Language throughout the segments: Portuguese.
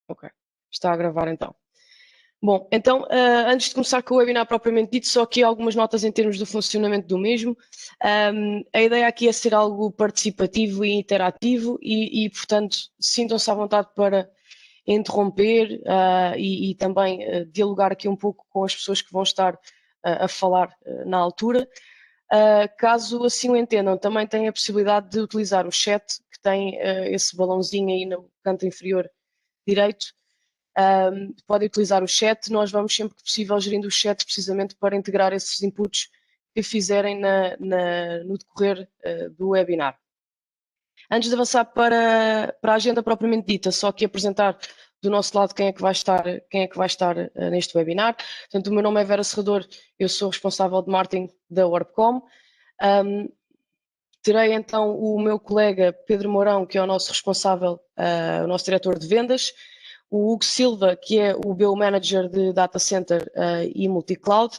Ok, está a gravar então. Bom, então, antes de começar com o webinar propriamente dito, só aqui algumas notas em termos do funcionamento do mesmo. A ideia aqui é ser algo participativo e interativo portanto, sintam-se à vontade para interromper e também dialogar aqui um pouco com as pessoas que vão estar a falar na altura. Caso assim o entendam, também têm a possibilidade de utilizar o chat, que tem esse balãozinho aí no canto inferior direito. Podem utilizar o chat, nós vamos sempre que possível gerindo o chat precisamente para integrar esses inputs que fizerem no decorrer do webinar. Antes de avançar para a agenda propriamente dita, só aqui apresentar do nosso lado quem é que vai estar neste webinar. Portanto, o meu nome é Vera Serrador, eu sou responsável de marketing da WorkCom. Terei então o meu colega Pedro Mourão, que é o nosso responsável, o nosso diretor de vendas, o Hugo Silva, que é o BU Manager de Data Center e Multicloud,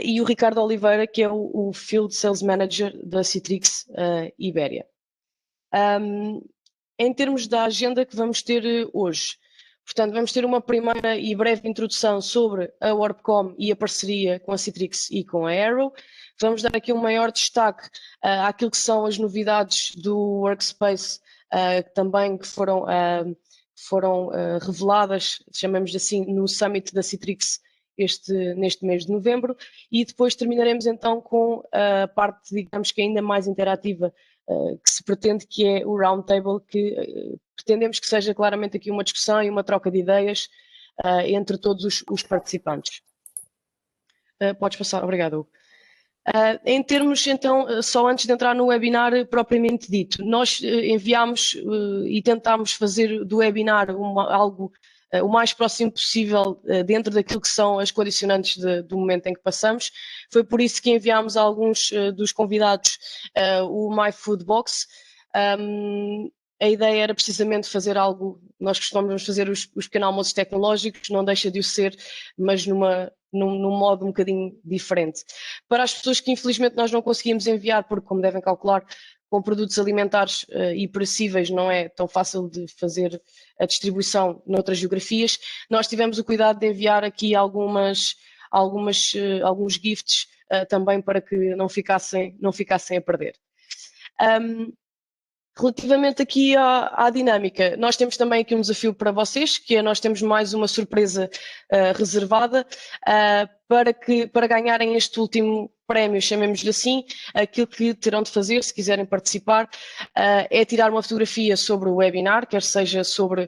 e o Ricardo Oliveira, que é o Field Sales Manager da Citrix Ibéria. Em termos da agenda que vamos ter hoje, portanto, vamos ter uma primeira e breve introdução sobre a WorkCom e a parceria com a Citrix e com a Arrow. Vamos dar aqui um maior destaque àquilo que são as novidades do Workspace, também que foram reveladas, chamamos assim, no Summit da Citrix neste mês de novembro, e depois terminaremos então com a parte, digamos que ainda mais interativa que se pretende, que é o Roundtable, que pretendemos que seja claramente aqui uma discussão e uma troca de ideias entre todos os participantes. Podes passar, obrigado, Hugo. Em termos, então, só antes de entrar no webinar propriamente dito, nós enviámos e tentámos fazer do webinar algo o mais próximo possível dentro daquilo que são as condicionantes do momento em que passamos. Foi por isso que enviámos a alguns dos convidados o My Food Box. A ideia era precisamente fazer algo, nós costumamos fazer os pequenos almoços tecnológicos, não deixa de o ser, mas num modo um bocadinho diferente. Para as pessoas que infelizmente nós não conseguimos enviar, porque como devem calcular, com produtos alimentares e perecíveis não é tão fácil de fazer a distribuição noutras geografias, nós tivemos o cuidado de enviar aqui alguns gifts também para que não ficassem a perder. Relativamente aqui à dinâmica, nós temos também aqui um desafio para vocês, que é nós temos mais uma surpresa reservada para ganharem este último prémio, chamemos-lhe assim. Aquilo que terão de fazer, se quiserem participar, é tirar uma fotografia sobre o webinar, quer seja sobre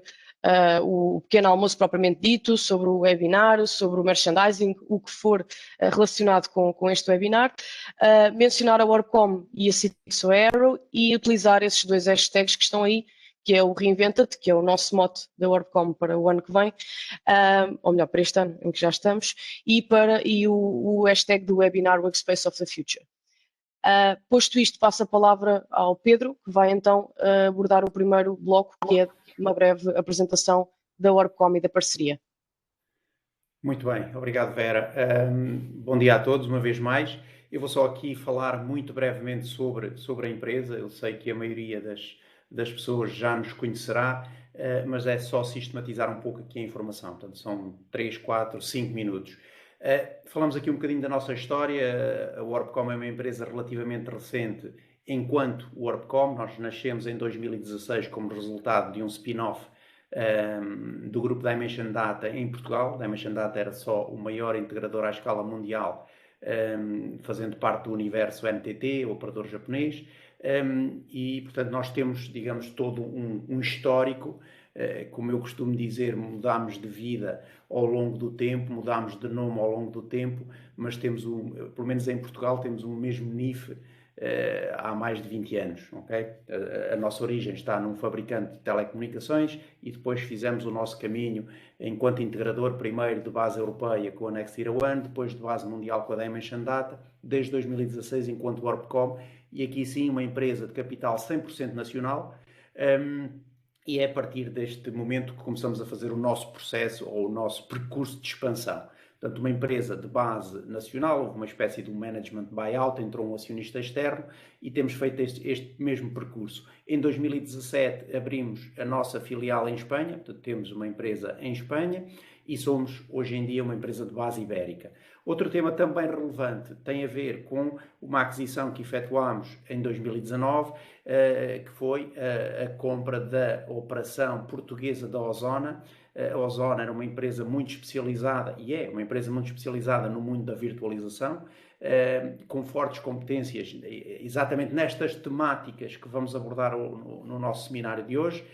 o pequeno almoço propriamente dito, sobre o webinar, sobre o merchandising, o que for relacionado com este webinar, mencionar a WorkCom e a Citrix Arrow e utilizar esses dois hashtags que estão aí, que é o Reinvented, que é o nosso mote da WorkCom para o ano que vem, ou melhor, para este ano em que já estamos, e o hashtag do webinar Workspace of the Future. Posto isto, passo a palavra ao Pedro, que vai então abordar o primeiro bloco, que é uma breve apresentação da WorkCom e da parceria. Muito bem, obrigado Vera. Bom dia a todos, uma vez mais. Eu vou só aqui falar muito brevemente sobre a empresa. Eu sei que a maioria das pessoas já nos conhecerá, mas é só sistematizar um pouco aqui a informação. Portanto, são 3, 4, 5 minutos. Falamos aqui um bocadinho da nossa história. A WorkCom é uma empresa relativamente recente enquanto WorkCom. Nós nascemos em 2016 como resultado de um spin-off do grupo Dimension Data em Portugal. Dimension Data era só o maior integrador à escala mundial, fazendo parte do universo NTT, o operador japonês, e portanto nós temos, digamos, todo um histórico. Como eu costumo dizer, mudámos de vida ao longo do tempo, mudámos de nome ao longo do tempo, mas temos, pelo menos em Portugal, temos o mesmo NIF há mais de 20 anos. Okay? A nossa origem está num fabricante de telecomunicações e depois fizemos o nosso caminho enquanto integrador, primeiro de base europeia com a Next Era One, depois de base mundial com a Dimension Data, desde 2016 enquanto WorkCom, e aqui sim uma empresa de capital 100% nacional. E é a partir deste momento que começamos a fazer o nosso processo ou o nosso percurso de expansão. Portanto, uma empresa de base nacional, houve uma espécie de um management buyout, entrou um acionista externo e temos feito este mesmo percurso. Em 2017 abrimos a nossa filial em Espanha, portanto temos uma empresa em Espanha e somos hoje em dia uma empresa de base ibérica. Outro tema também relevante tem a ver com uma aquisição que efetuámos em 2019, que foi a compra da operação portuguesa da Ozona. A Ozona era uma empresa muito especializada, e é uma empresa muito especializada no mundo da virtualização, com fortes competências exatamente nestas temáticas que vamos abordar no nosso seminário de hoje.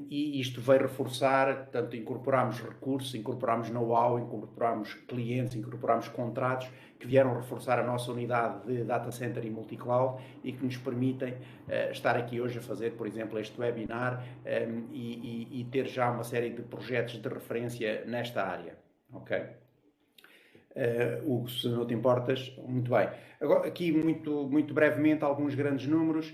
E isto vai reforçar, portanto, incorporamos recursos, incorporamos know-how, incorporamos clientes, incorporamos contratos que vieram reforçar a nossa unidade de data center e multi-cloud e que nos permitem estar aqui hoje a fazer, por exemplo, este webinar e ter já uma série de projetos de referência nesta área. Ok? Hugo, se não te importas, muito bem. Agora, aqui, muito brevemente, alguns grandes números.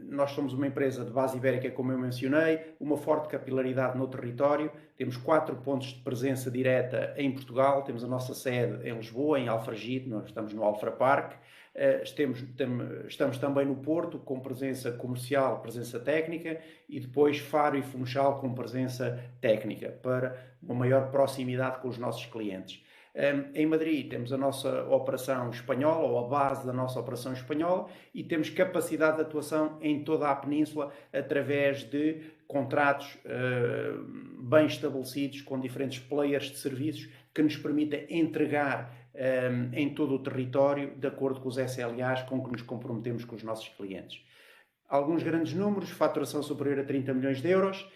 Nós somos uma empresa de base ibérica, como eu mencionei, uma forte capilaridade no território. Temos 4 pontos de presença direta em Portugal. Temos a nossa sede em Lisboa, em Alfragide, nós estamos no Alfra Park. Estamos também no Porto, com presença comercial, presença técnica, e depois Faro e Funchal com presença técnica, para uma maior proximidade com os nossos clientes. Em Madrid temos a nossa operação espanhola, ou a base da nossa operação espanhola, e temos capacidade de atuação em toda a península através de contratos bem estabelecidos com diferentes players de serviços que nos permitem entregar em todo o território de acordo com os SLAs com que nos comprometemos com os nossos clientes. Alguns grandes números: faturação superior a 30 milhões de euros,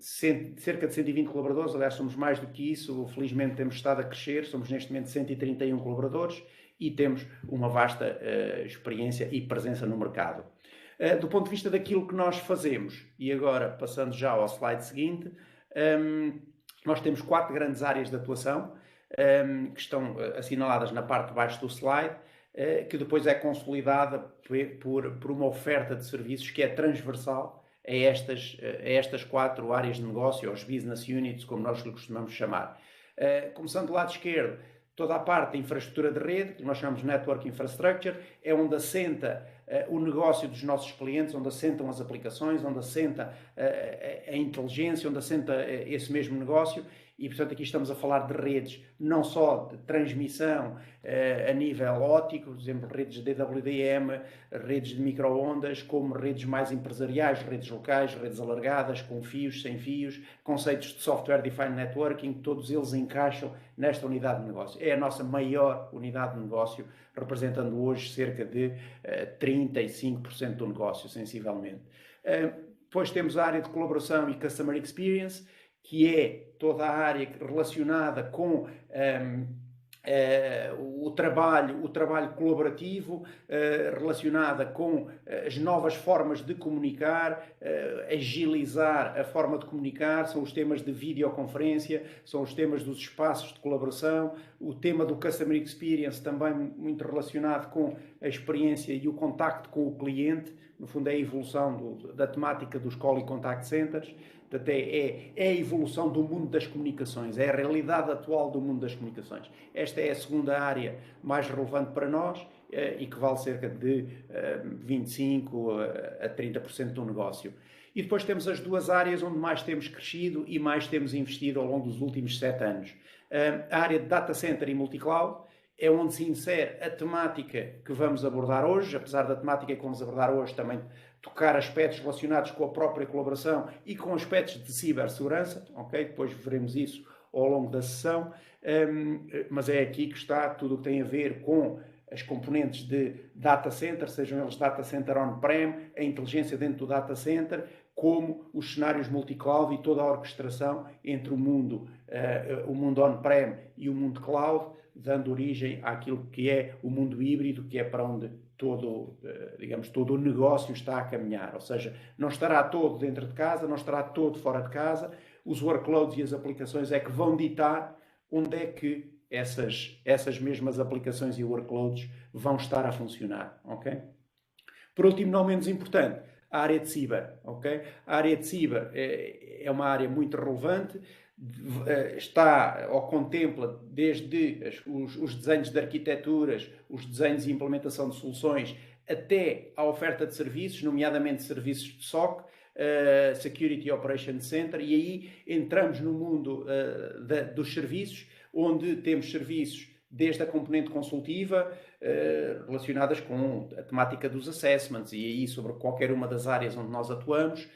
cerca de 120 colaboradores, aliás somos mais do que isso, felizmente temos estado a crescer, somos neste momento 131 colaboradores e temos uma vasta experiência e presença no mercado. Do ponto de vista daquilo que nós fazemos, e agora passando já ao slide seguinte, nós temos 4 grandes áreas de atuação que estão assinaladas na parte de baixo do slide, que depois é consolidada por uma oferta de serviços que é transversal a estas 4 áreas de negócio, aos business units, como nós lhe costumamos chamar. Começando do lado esquerdo, toda a parte da infraestrutura de rede, que nós chamamos Network Infrastructure, é onde assenta o negócio dos nossos clientes, onde assentam as aplicações, onde assenta a inteligência, onde assenta esse mesmo negócio. E, portanto, aqui estamos a falar de redes, não só de transmissão a nível óptico, por exemplo, redes de DWDM, redes de micro-ondas, como redes mais empresariais, redes locais, redes alargadas, com fios, sem fios, conceitos de Software Defined Networking, todos eles encaixam nesta unidade de negócio. É a nossa maior unidade de negócio, representando hoje cerca de 35% do negócio, sensivelmente. Depois temos a área de colaboração e Customer Experience, que é toda a área relacionada com o trabalho colaborativo, relacionada com as novas formas de comunicar, agilizar a forma de comunicar, são os temas de videoconferência, são os temas dos espaços de colaboração, o tema do Customer Experience também muito relacionado com a experiência e o contacto com o cliente, no fundo é a evolução da temática dos Call e Contact Centers. Portanto, é a evolução do mundo das comunicações, é a realidade atual do mundo das comunicações. Esta é a segunda área mais relevante para nós e que vale cerca de 25% a 30% do negócio. E depois temos as 2 áreas onde mais temos crescido e mais temos investido ao longo dos últimos 7 anos. A área de Data Center e Multicloud é onde se insere a temática que vamos abordar hoje, apesar da temática que vamos abordar hoje também tocar aspectos relacionados com a própria colaboração e com aspectos de cibersegurança, ok? Depois veremos isso ao longo da sessão, mas é aqui que está tudo o que tem a ver com as componentes de data center, sejam eles data center on-prem, a inteligência dentro do data center, como os cenários multi-cloud e toda a orquestração entre o mundo on-prem e o mundo cloud, dando origem àquilo que é o mundo híbrido, que é para onde todo o negócio está a caminhar. Ou seja, não estará todo dentro de casa, não estará todo fora de casa. Os workloads e as aplicações é que vão ditar onde é que essas mesmas aplicações e workloads vão estar a funcionar. Okay? Por último, não menos importante, a área de ciber. Okay? A área de ciber é uma área muito relevante, está ou contempla desde os desenhos de arquiteturas, os desenhos e implementação de soluções, até à oferta de serviços, nomeadamente serviços de SOC, Security Operations Center, e aí entramos no mundo dos serviços, onde temos serviços desde a componente consultiva, relacionadas com a temática dos assessments, e aí sobre qualquer uma das áreas onde nós atuamos,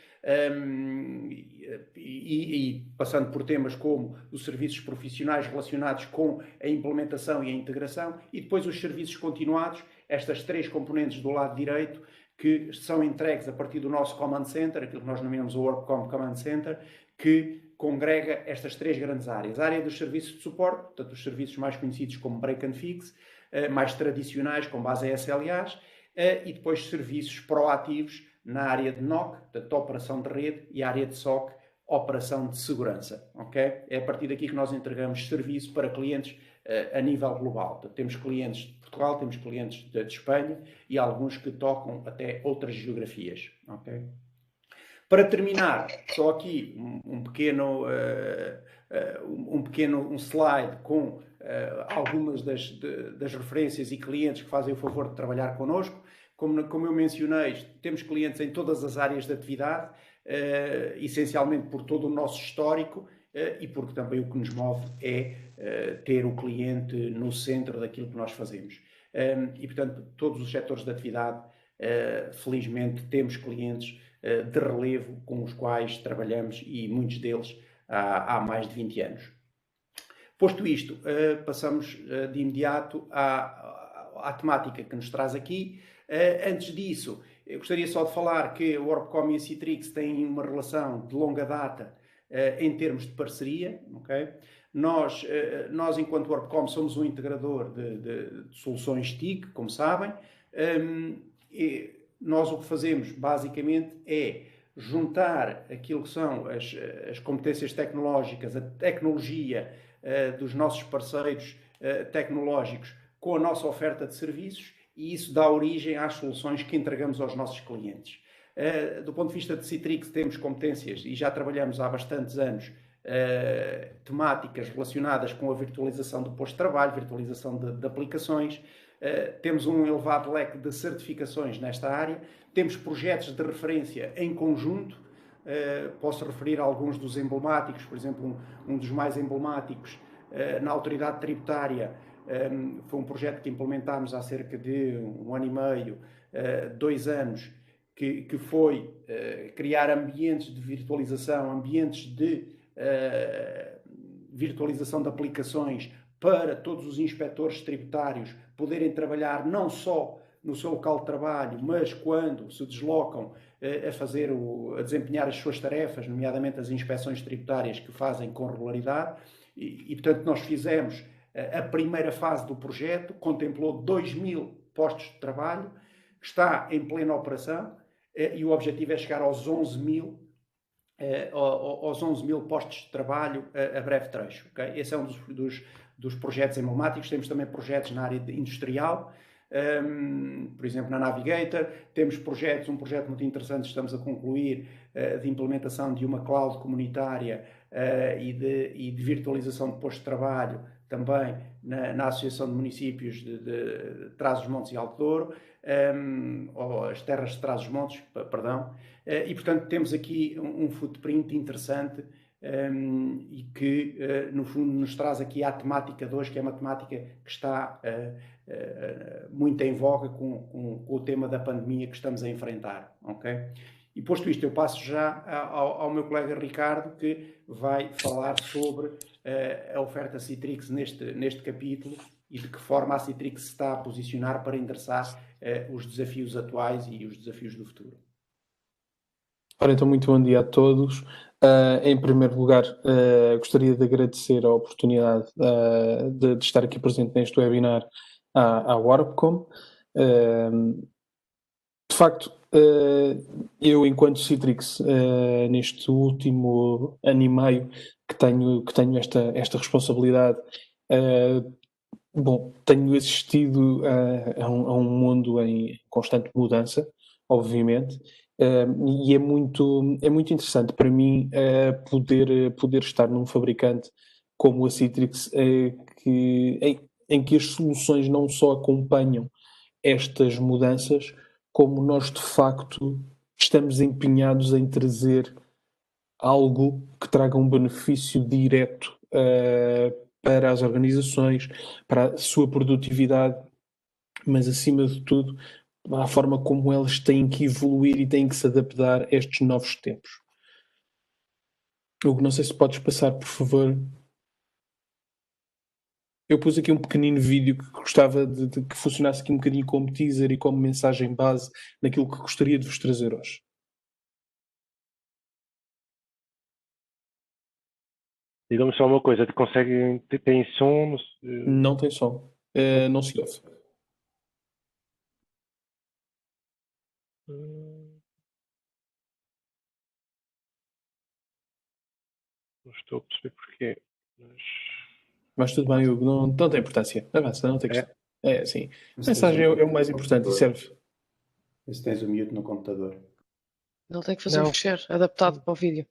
e passando por temas como os serviços profissionais relacionados com a implementação e a integração, e depois os serviços continuados, estas três componentes do lado direito, que são entregues a partir do nosso Command Center, aquilo que nós nomeamos o WorkCom Command Center, que congrega estas três grandes áreas. A área dos serviços de suporte, portanto, os serviços mais conhecidos como Break and Fix, mais tradicionais, com base em SLAs, e depois serviços proativos na área de NOC, portanto, operação de rede, e a área de SOC, operação de segurança. Okay? É a partir daqui que nós entregamos serviço para clientes a nível global. Portanto, temos clientes de Portugal, temos clientes de Espanha e alguns que tocam até outras geografias. Okay? Para terminar, só aqui um pequeno slide com algumas das referências e clientes que fazem o favor de trabalhar connosco. Como eu mencionei, temos clientes em todas as áreas de atividade, essencialmente por todo o nosso histórico, e porque também o que nos move é ter o cliente no centro daquilo que nós fazemos. E, portanto, todos os setores de atividade, felizmente, temos clientes de relevo com os quais trabalhamos, e muitos deles há mais de 20 anos. Posto isto, passamos de imediato à temática que nos traz aqui. Antes disso, eu gostaria só de falar que o WorkCom e a Citrix têm uma relação de longa data em termos de parceria. Okay? Nós, enquanto WorkCom, somos um integrador de soluções TIC, como sabem. Nós o que fazemos, basicamente, é juntar aquilo que são as competências tecnológicas, a tecnologia dos nossos parceiros tecnológicos com a nossa oferta de serviços, e isso dá origem às soluções que entregamos aos nossos clientes. Do ponto de vista de Citrix, temos competências, e já trabalhamos há bastantes anos, temáticas relacionadas com a virtualização do posto de trabalho, virtualização de aplicações. Temos um elevado leque de certificações nesta área, temos projetos de referência em conjunto. Posso referir a alguns dos emblemáticos, por exemplo, um dos mais emblemáticos na Autoridade Tributária, foi um projeto que implementámos há cerca de 1 ano e meio, 2 anos, que foi criar ambientes de virtualização, ambientes de virtualização de aplicações para todos os inspectores tributários poderem trabalhar não só no seu local de trabalho, mas quando se deslocam a desempenhar as suas tarefas, nomeadamente as inspeções tributárias, que fazem com regularidade. E portanto, nós fizemos a primeira fase do projeto, contemplou 2.000 postos de trabalho, que está em plena operação, e o objetivo é chegar aos 11.000 postos de trabalho a breve trecho. Okay? Esse é um dos projetos emblemáticos. Temos também projetos na área industrial, por exemplo, na Navigator. Temos um projeto muito interessante, estamos a concluir, de implementação de uma cloud comunitária e de virtualização de postos de trabalho, também na Associação de Municípios de Trás-os-Montes e Alto Douro, ou as terras de Trás-os-Montes, perdão. E, portanto, temos aqui um footprint interessante, e que, no fundo, nos traz aqui a temática de hoje, que é uma temática que está muito em voga com o tema da pandemia que estamos a enfrentar. Okay? E posto isto, eu passo já ao meu colega Ricardo, que vai falar sobre a oferta Citrix neste capítulo, e de que forma a Citrix se está a posicionar para endereçar os desafios atuais e os desafios do futuro. Ora, então, muito bom dia a todos. Em primeiro lugar, gostaria de agradecer a oportunidade de estar aqui presente neste webinar à WorkCom. De facto, eu, enquanto Citrix, neste último ano e meio que tenho esta responsabilidade, tenho assistido a um mundo em constante mudança, obviamente, e é muito interessante para mim poder estar num fabricante como a Citrix, em que as soluções não só acompanham estas mudanças, como nós de facto estamos empenhados em trazer algo que traga um benefício direto para as organizações, para a sua produtividade, mas acima de tudo, à forma como elas têm que evoluir e têm que se adaptar a estes novos tempos. Hugo, não sei se podes passar, por favor. Eu pus aqui um pequenino vídeo que gostava de que funcionasse aqui um bocadinho como teaser e como mensagem base naquilo que gostaria de vos trazer hoje. Diga-me só uma coisa, tem som? Não tem som. Não se ouve. Não estou a perceber porquê. Mas tudo bem, Hugo, não tem importância. Avança, não tem questão. Sim. A mensagem é o mais importante e serve. Se tens o mute no computador. Ele tem que fazer um share adaptado para o vídeo.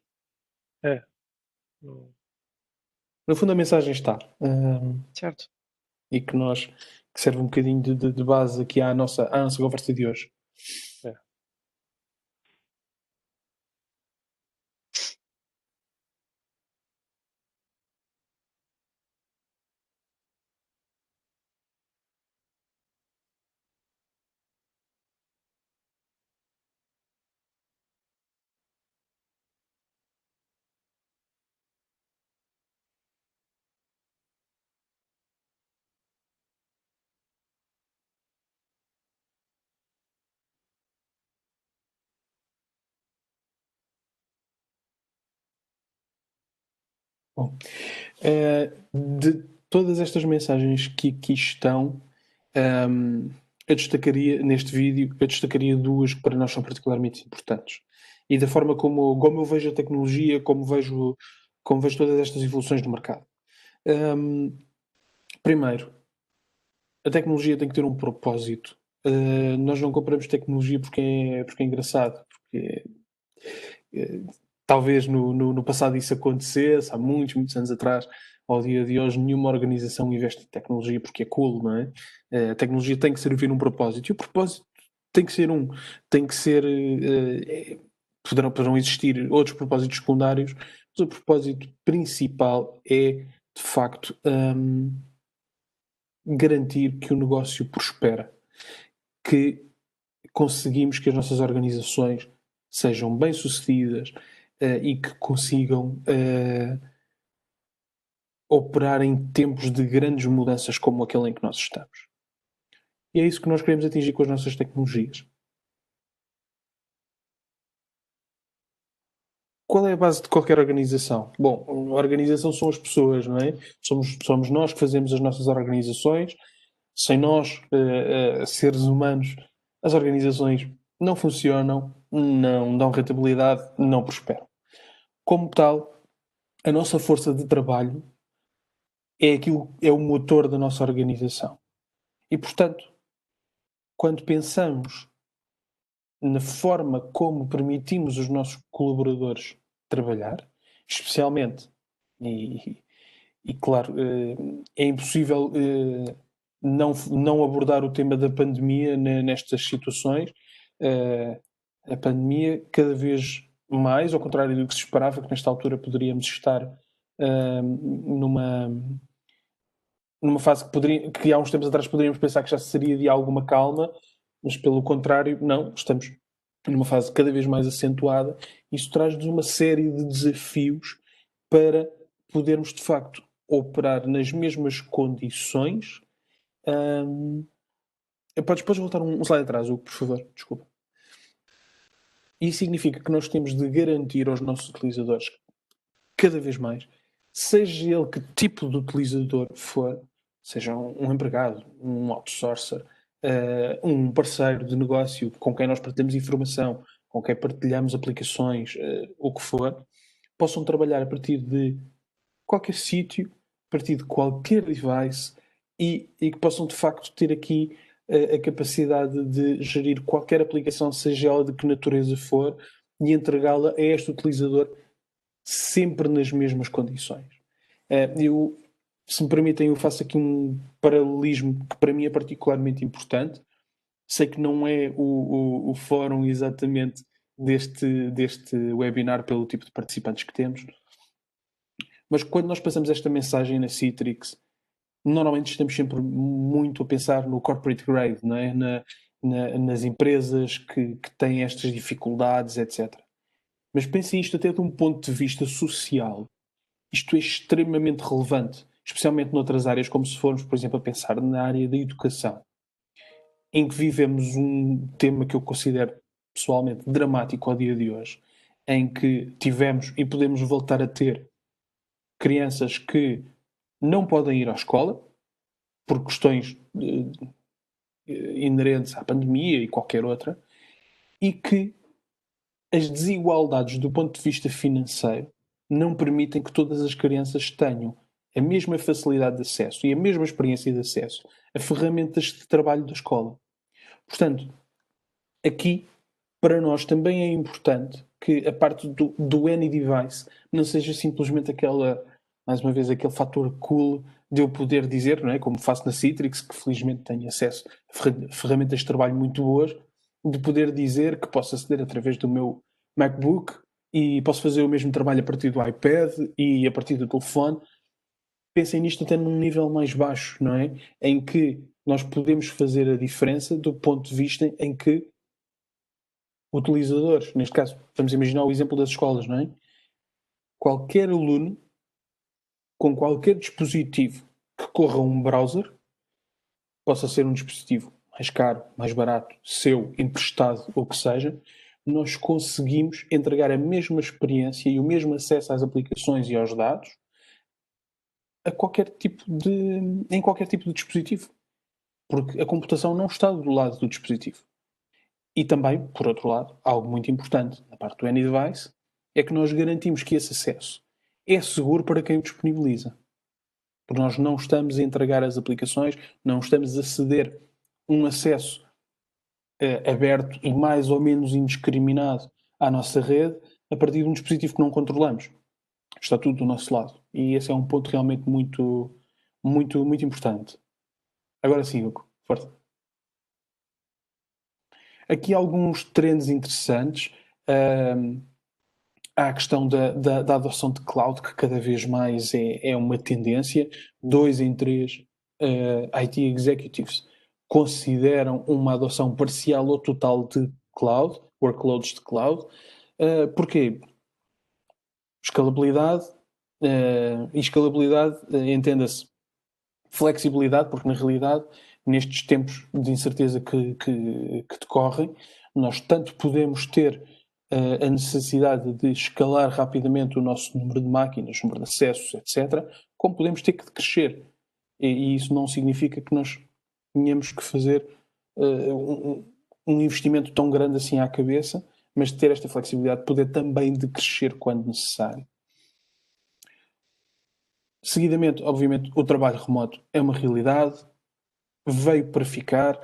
No fundo, a mensagem está. Certo. E que serve um bocadinho de base aqui à nossa conversa de hoje. Bom, de todas estas mensagens que aqui estão, eu destacaria neste vídeo, duas que para nós são particularmente importantes. E da forma como eu vejo a tecnologia, como vejo todas estas evoluções do mercado. Primeiro, a tecnologia tem que ter um propósito. Nós não compramos tecnologia porque é engraçado, porque talvez no passado isso acontecesse, há muitos anos atrás. Ao dia de hoje, nenhuma organização investe em tecnologia porque é cool, não é? A tecnologia tem que servir um propósito. E o propósito tem que ser poderão existir outros propósitos secundários, mas o propósito principal é, de facto, garantir que o negócio prospera, que conseguimos que as nossas organizações sejam bem-sucedidas e que consigam operar em tempos de grandes mudanças como aquele em que nós estamos. E é isso que nós queremos atingir com as nossas tecnologias. Qual é a base de qualquer organização? Bom, a organização são as pessoas, não é? Somos nós que fazemos as nossas organizações. Sem nós, seres humanos, as organizações não funcionam, não dão rentabilidade, não prosperam. Como tal, a nossa força de trabalho é o motor da nossa organização. E, portanto, quando pensamos na forma como permitimos os nossos colaboradores trabalhar, especialmente, e claro, é impossível não abordar o tema da pandemia nestas situações. A pandemia, cada vez mais, ao contrário do que se esperava, que nesta altura poderíamos estar numa fase que há uns tempos atrás poderíamos pensar que já seria de alguma calma, mas pelo contrário, não, estamos numa fase cada vez mais acentuada. Isso traz-nos uma série de desafios para podermos, de facto, operar nas mesmas condições. Podes voltar um slide atrás, Hugo, por favor, desculpa. Isso significa que nós temos de garantir aos nossos utilizadores, cada vez mais, seja ele que tipo de utilizador for, seja um empregado, um outsourcer, um parceiro de negócio com quem nós partilhamos informação, com quem partilhamos aplicações, o que for, possam trabalhar a partir de qualquer sítio, a partir de qualquer device e que possam de facto ter aqui a capacidade de gerir qualquer aplicação, seja ela de que natureza for, e entregá-la a este utilizador sempre nas mesmas condições. Se me permitem, eu faço aqui um paralelismo que para mim é particularmente importante. Sei que não é o fórum exatamente deste webinar pelo tipo de participantes que temos, mas quando nós passamos esta mensagem na Citrix, normalmente estamos sempre muito a pensar no corporate grade, não é? Nas empresas que têm estas dificuldades, etc. Mas pensem isto até de um ponto de vista social. Isto é extremamente relevante, especialmente noutras áreas, como se formos, por exemplo, a pensar na área da educação, em que vivemos um tema que eu considero pessoalmente dramático ao dia de hoje, em que tivemos e podemos voltar a ter crianças que não podem ir à escola por questões inerentes à pandemia e qualquer outra, e que as desigualdades do ponto de vista financeiro não permitem que todas as crianças tenham a mesma facilidade de acesso e a mesma experiência de acesso a ferramentas de trabalho da escola. Portanto, aqui, para nós também é importante que a parte do Any Device não seja simplesmente mais uma vez, aquele fator cool de eu poder dizer, não é? Como faço na Citrix, que felizmente tenho acesso a ferramentas de trabalho muito boas, de poder dizer que posso aceder através do meu MacBook e posso fazer o mesmo trabalho a partir do iPad e a partir do telefone. Pensem nisto até num nível mais baixo, não é? Em que nós podemos fazer a diferença do ponto de vista em que utilizadores, neste caso, vamos imaginar o exemplo das escolas, não é? Qualquer aluno com qualquer dispositivo que corra um browser, possa ser um dispositivo mais caro, mais barato, seu, emprestado, ou que seja, nós conseguimos entregar a mesma experiência e o mesmo acesso às aplicações e aos dados em qualquer tipo de dispositivo. Porque a computação não está do lado do dispositivo. E também, por outro lado, algo muito importante na parte do AnyDevice é que nós garantimos que esse acesso é seguro para quem o disponibiliza. Porque nós não estamos a entregar as aplicações, não estamos a ceder um acesso aberto e mais ou menos indiscriminado à nossa rede a partir de um dispositivo que não controlamos. Está tudo do nosso lado. E esse é um ponto realmente muito, muito, muito importante. Agora sim, Hugo, forte. Aqui alguns trends interessantes. Há a questão da adoção de cloud, que cada vez mais é uma tendência. 2 em 3 IT executives consideram uma adoção parcial ou total de cloud, workloads de cloud. Porquê? Escalabilidade, e escalabilidade entenda-se flexibilidade, porque na realidade, nestes tempos de incerteza que decorrem, nós tanto podemos ter a necessidade de escalar rapidamente o nosso número de máquinas, número de acessos, etc., como podemos ter que crescer. E isso não significa que nós tenhamos que fazer um investimento tão grande assim à cabeça, mas ter esta flexibilidade de poder também de crescer quando necessário. Seguidamente, obviamente, o trabalho remoto é uma realidade, veio para ficar,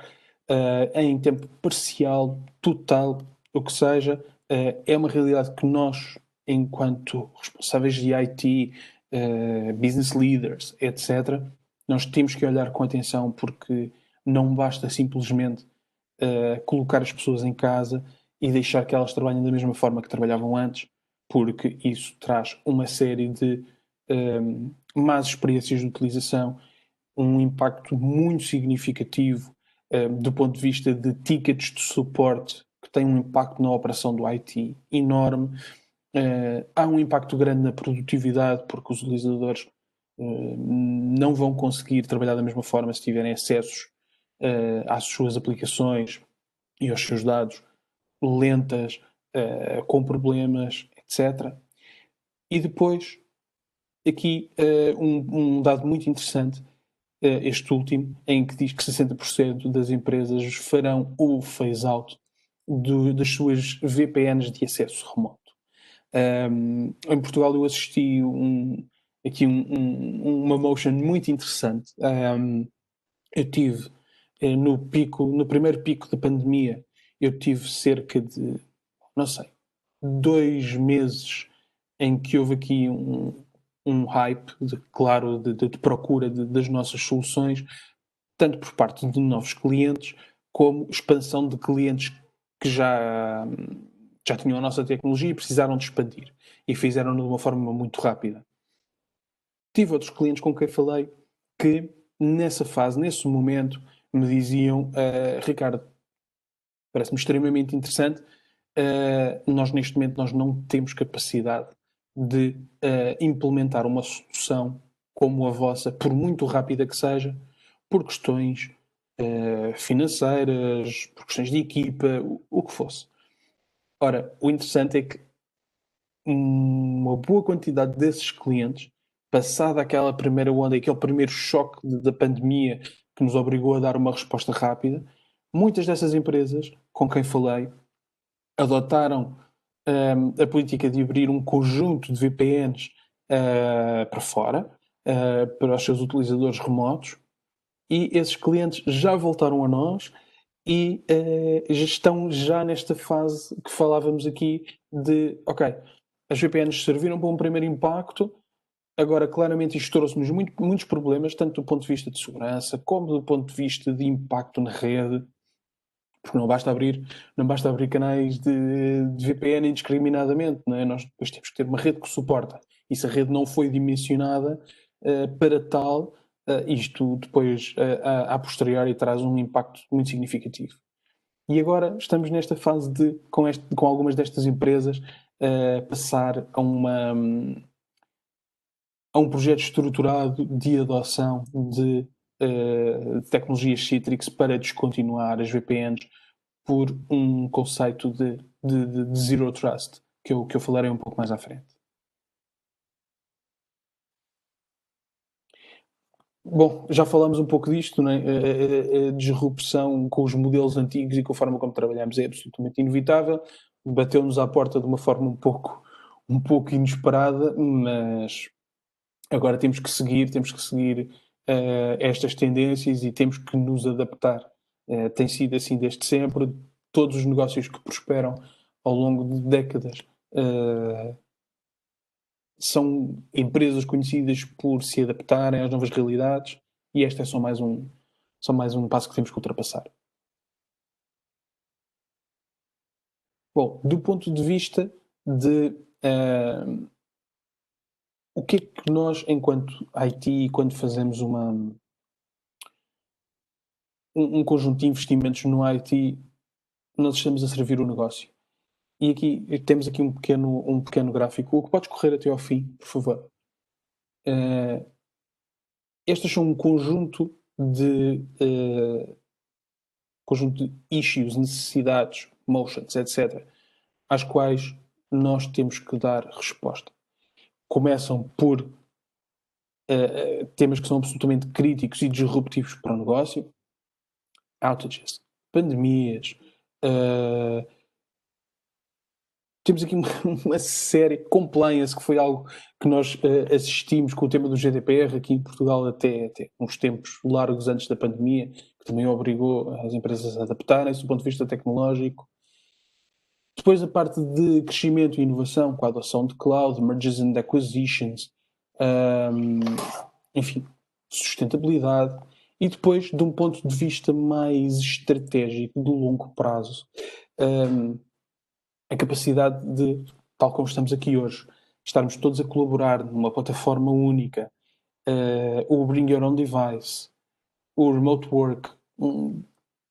em tempo parcial, total, o que seja, é uma realidade que nós, enquanto responsáveis de IT, business leaders, etc., nós temos que olhar com atenção, porque não basta simplesmente colocar as pessoas em casa e deixar que elas trabalhem da mesma forma que trabalhavam antes, porque isso traz uma série de más experiências de utilização, um impacto muito significativo do ponto de vista de tickets de suporte, que tem um impacto na operação do IT enorme. Há um impacto grande na produtividade, porque os utilizadores não vão conseguir trabalhar da mesma forma se tiverem acessos às suas aplicações e aos seus dados lentas, com problemas, etc. E depois, aqui um dado muito interessante, este último, em que diz que 60% das empresas farão o phase-out das suas VPNs de acesso remoto. Em Portugal eu assisti uma motion muito interessante. Eu tive no primeiro pico da pandemia, eu tive cerca de, não sei, 2 meses em que houve aqui um hype, de procura das nossas soluções, tanto por parte de novos clientes, como expansão de clientes que já tinham a nossa tecnologia e precisaram de expandir. E fizeram-no de uma forma muito rápida. Tive outros clientes com quem falei que, nessa fase, nesse momento, me diziam: Ricardo, parece-me extremamente interessante, nós neste momento nós não temos capacidade de implementar uma solução como a vossa, por muito rápida que seja, por questões financeiras, por questões de equipa, o que fosse. Ora, o interessante é que uma boa quantidade desses clientes, passada aquela primeira onda, aquele primeiro choque da pandemia que nos obrigou a dar uma resposta rápida, muitas dessas empresas com quem falei adotaram a política de abrir um conjunto de VPNs para fora, para os seus utilizadores remotos, e esses clientes já voltaram a nós e já estão nesta fase que falávamos aqui de, ok, as VPNs serviram para um primeiro impacto, agora claramente isto trouxe-nos muitos problemas, tanto do ponto de vista de segurança, como do ponto de vista de impacto na rede, porque não basta abrir canais de VPN indiscriminadamente, não é? Nós depois temos que ter uma rede que suporta. E se a rede não foi dimensionada para tal, isto depois, a posteriori, traz um impacto muito significativo. E agora estamos nesta fase de, com algumas destas empresas, passar a um projeto estruturado de adoção de tecnologias Citrix para descontinuar as VPNs por um conceito de Zero Trust, que eu falarei um pouco mais à frente. Bom, já falamos um pouco disto, né? A disrupção com os modelos antigos e com a forma como trabalhamos é absolutamente inevitável. Bateu-nos à porta de uma forma um pouco inesperada, mas agora temos que seguir estas tendências e temos que nos adaptar. Tem sido assim desde sempre. Todos os negócios que prosperam ao longo de décadas são empresas conhecidas por se adaptarem às novas realidades, e este é só mais um passo que temos que ultrapassar. Bom, do ponto de vista de o que é que nós, enquanto IT, quando fazemos um conjunto de investimentos no IT, nós estamos a servir o negócio. E aqui temos aqui um pequeno gráfico. O que podes correr até ao fim, por favor? Estes são um conjunto de issues, necessidades, motions, etc., às quais nós temos que dar resposta. Começam por temas que são absolutamente críticos e disruptivos para o negócio, outages, pandemias, temos aqui uma série, compliance, que foi algo que nós assistimos com o tema do GDPR aqui em Portugal até uns tempos largos antes da pandemia, que também obrigou as empresas a adaptarem-se do ponto de vista tecnológico. Depois a parte de crescimento e inovação, com a adoção de cloud, mergers and acquisitions, enfim, sustentabilidade. E depois, de um ponto de vista mais estratégico, de longo prazo, a capacidade de, tal como estamos aqui hoje, estarmos todos a colaborar numa plataforma única, o Bring Your Own Device, o Remote Work, um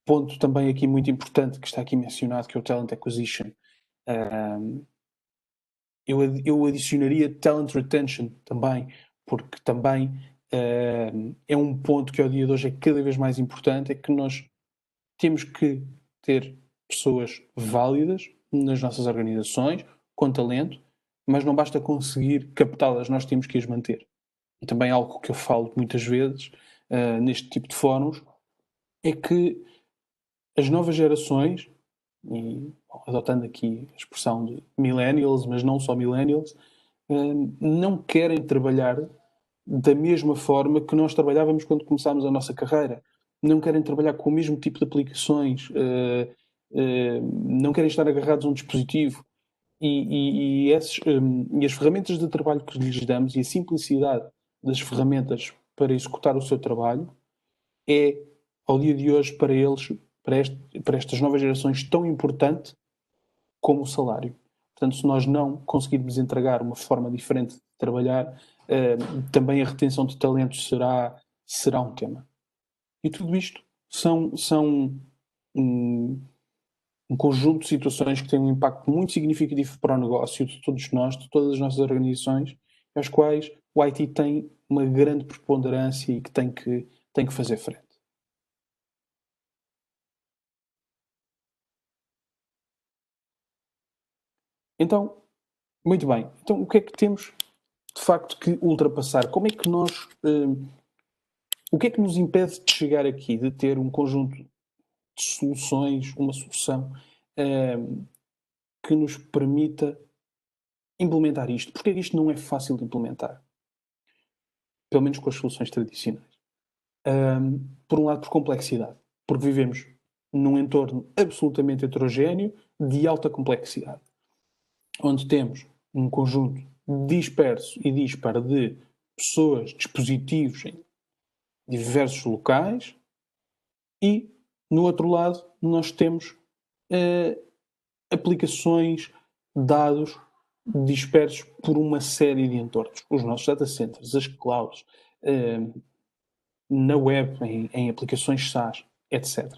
ponto também aqui muito importante que está aqui mencionado, que é o Talent Acquisition. Eu adicionaria Talent Retention também, porque também é um ponto que ao dia de hoje é cada vez mais importante, é que nós temos que ter pessoas válidas nas nossas organizações, com talento, mas não basta conseguir captá-las, nós temos que as manter. E também algo que eu falo muitas vezes neste tipo de fóruns é que as novas gerações, e adotando aqui a expressão de millennials, mas não só millennials, não querem trabalhar da mesma forma que nós trabalhávamos quando começámos a nossa carreira. Não querem trabalhar com o mesmo tipo de aplicações, não querem estar agarrados a um dispositivo. E as ferramentas de trabalho que lhes damos e a simplicidade das ferramentas para executar o seu trabalho é, ao dia de hoje, para eles, para estas novas gerações tão importante como o salário. Portanto, se nós não conseguirmos entregar uma forma diferente de trabalhar, também a retenção de talento será um tema. E tudo isto são um conjunto de situações que têm um impacto muito significativo para o negócio de todos nós, de todas as nossas organizações, às quais o IT tem uma grande preponderância e que tem que fazer frente. Então, muito bem. Então, o que é que temos, de facto, que ultrapassar? Como é que nós... o que é que nos impede de chegar aqui, de ter um conjunto de soluções, uma solução que nos permita implementar isto? Porque é que isto não é fácil de implementar? Pelo menos com as soluções tradicionais. Por um lado, por complexidade. Porque vivemos num entorno absolutamente heterogéneo, de alta complexidade. Onde temos um conjunto disperso e dispar de pessoas, dispositivos em diversos locais e, no outro lado, nós temos aplicações, dados dispersos por uma série de entornos. Os nossos data centers, as clouds, na web, em aplicações SaaS, etc.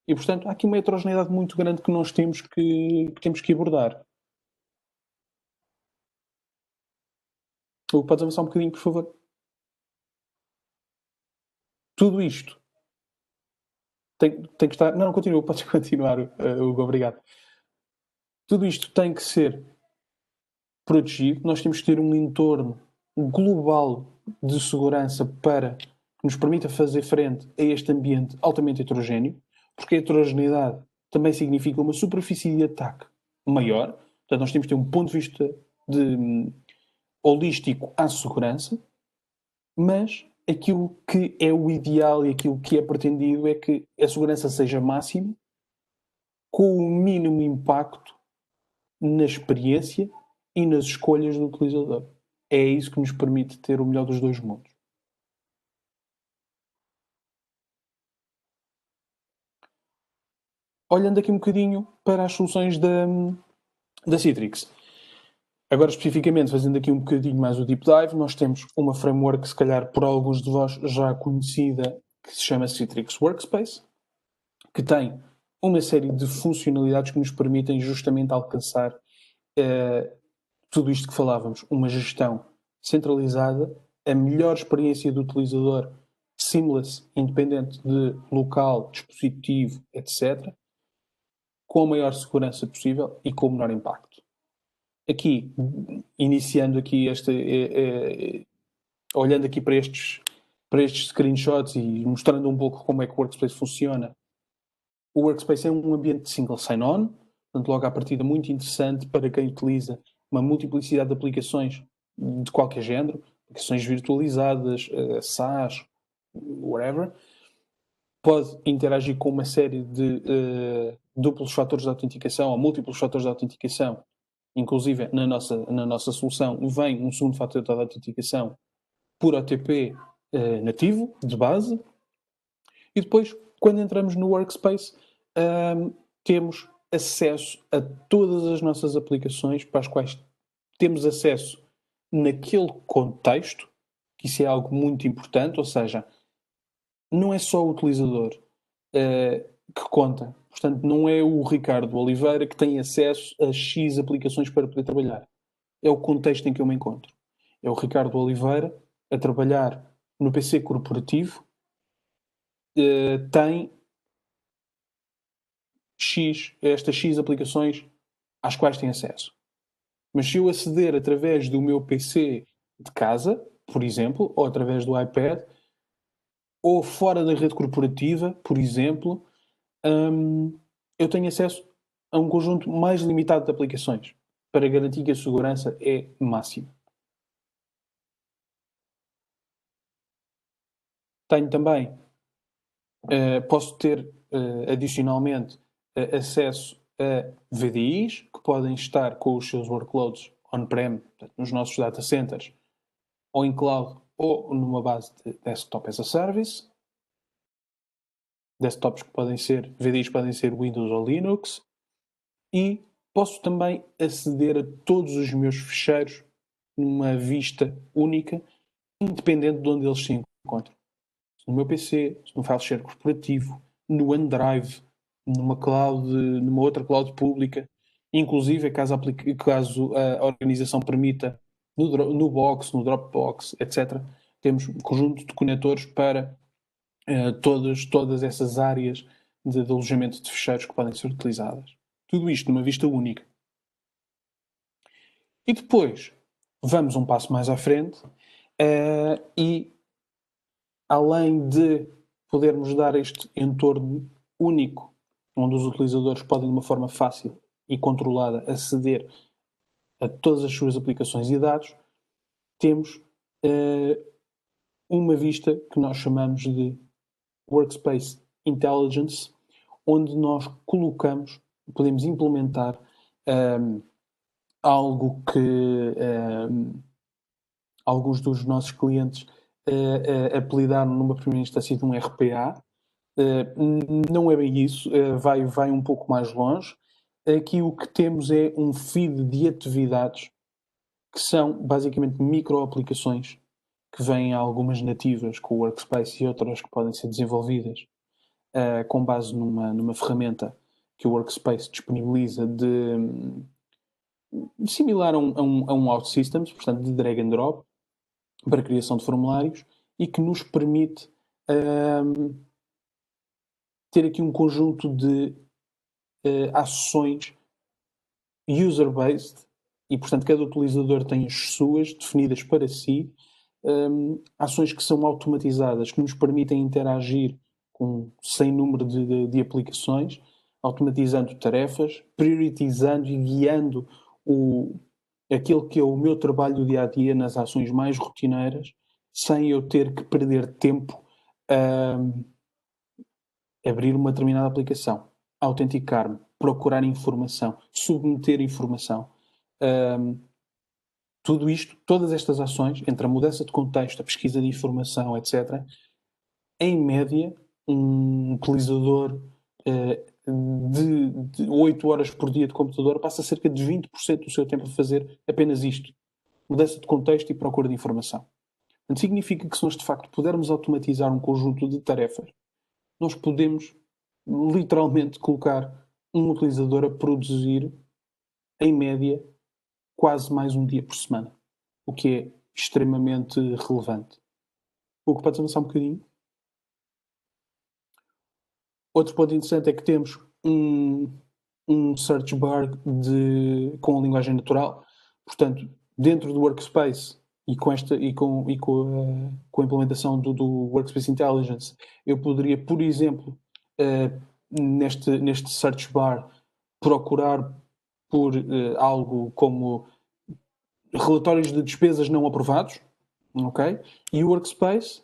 E, portanto, há aqui uma heterogeneidade muito grande que nós temos que abordar. Podes avançar um bocadinho, por favor? Tudo isto tem que estar... Não, continua, podes continuar, Hugo, obrigado. Tudo isto tem que ser protegido. Nós temos que ter um entorno global de segurança para que nos permita fazer frente a este ambiente altamente heterogéneo, porque a heterogeneidade também significa uma superfície de ataque maior. Portanto, nós temos que ter um ponto de vista holístico à segurança, mas aquilo que é o ideal e aquilo que é pretendido é que a segurança seja máxima, com o mínimo impacto na experiência e nas escolhas do utilizador. É isso que nos permite ter o melhor dos dois mundos. Olhando aqui um bocadinho para as soluções da Citrix. Agora, especificamente, fazendo aqui um bocadinho mais o deep dive, nós temos uma framework, se calhar por alguns de vós já conhecida, que se chama Citrix Workspace, que tem uma série de funcionalidades que nos permitem justamente alcançar tudo isto que falávamos, uma gestão centralizada, a melhor experiência do utilizador, seamless, independente de local, dispositivo, etc., com a maior segurança possível e com o menor impacto. Aqui, iniciando aqui olhando aqui para estes screenshots e mostrando um pouco como é que o Workspace funciona. O Workspace é um ambiente de single sign-on, portanto, logo à partida muito interessante para quem utiliza uma multiplicidade de aplicações de qualquer género, aplicações virtualizadas, SaaS, whatever. Pode interagir com uma série de duplos fatores de autenticação ou múltiplos fatores de autenticação. Inclusive, na nossa solução, vem um segundo fator de autenticação por OTP nativo, de base. E depois, quando entramos no Workspace, temos acesso a todas as nossas aplicações para as quais temos acesso naquele contexto, que isso é algo muito importante, ou seja, não é só o utilizador que conta. Portanto, não é o Ricardo Oliveira que tem acesso a X aplicações para poder trabalhar. É o contexto em que eu me encontro. É o Ricardo Oliveira a trabalhar no PC corporativo, tem estas X aplicações às quais tem acesso. Mas se eu aceder através do meu PC de casa, por exemplo, ou através do iPad, ou fora da rede corporativa, por exemplo, eu tenho acesso a um conjunto mais limitado de aplicações para garantir que a segurança é máxima. Tenho também, posso ter adicionalmente acesso a VDIs que podem estar com os seus workloads on-prem, nos nossos data centers, ou em cloud, ou numa base de desktop as a service. desktops que podem ser, VDIs podem ser Windows ou Linux, e posso também aceder a todos os meus ficheiros numa vista única, independente de onde eles se encontram. No meu PC, no file share corporativo, no OneDrive, numa outra cloud pública, inclusive caso a organização permita, no Box, no Dropbox, etc. Temos um conjunto de conectores para todas essas áreas de alojamento de ficheiros que podem ser utilizadas. Tudo isto numa vista única. E depois, vamos um passo mais à frente e, além de podermos dar este entorno único, onde os utilizadores podem, de uma forma fácil e controlada, aceder a todas as suas aplicações e dados, temos uma vista que nós chamamos de Workspace Intelligence, onde nós podemos implementar algo que alguns dos nossos clientes apelidaram numa primeira instância de um RPA. Não é bem isso, vai um pouco mais longe. Aqui o que temos é um feed de atividades que são basicamente micro-aplicações que vêm algumas nativas com o Workspace e outras que podem ser desenvolvidas com base numa ferramenta que o Workspace disponibiliza similar a um OutSystems, portanto de drag and drop, para a criação de formulários, e que nos permite ter aqui um conjunto de ações user-based, e portanto cada utilizador tem as suas definidas para si, ações que são automatizadas, que nos permitem interagir com sem número de aplicações, automatizando tarefas, prioritizando e guiando aquilo que é o meu trabalho do dia-a-dia nas ações mais rotineiras, sem eu ter que perder tempo a abrir uma determinada aplicação, autenticar-me, procurar informação, submeter informação. Tudo isto, todas estas ações, entre a mudança de contexto, a pesquisa de informação, etc., em média, um utilizador de 8 horas por dia de computador passa cerca de 20% do seu tempo a fazer apenas isto. Mudança de contexto e procura de informação. Portanto, significa que se nós, de facto, pudermos automatizar um conjunto de tarefas, nós podemos, literalmente, colocar um utilizador a produzir, em média, quase mais um dia por semana. O que é extremamente relevante. O que pode avançar um bocadinho? Outro ponto interessante é que temos um search bar com a linguagem natural. Portanto, dentro do Workspace e com a implementação do Workspace Intelligence, eu poderia, por exemplo, neste search bar, procurar por algo como relatórios de despesas não aprovados, ok? E o Workspace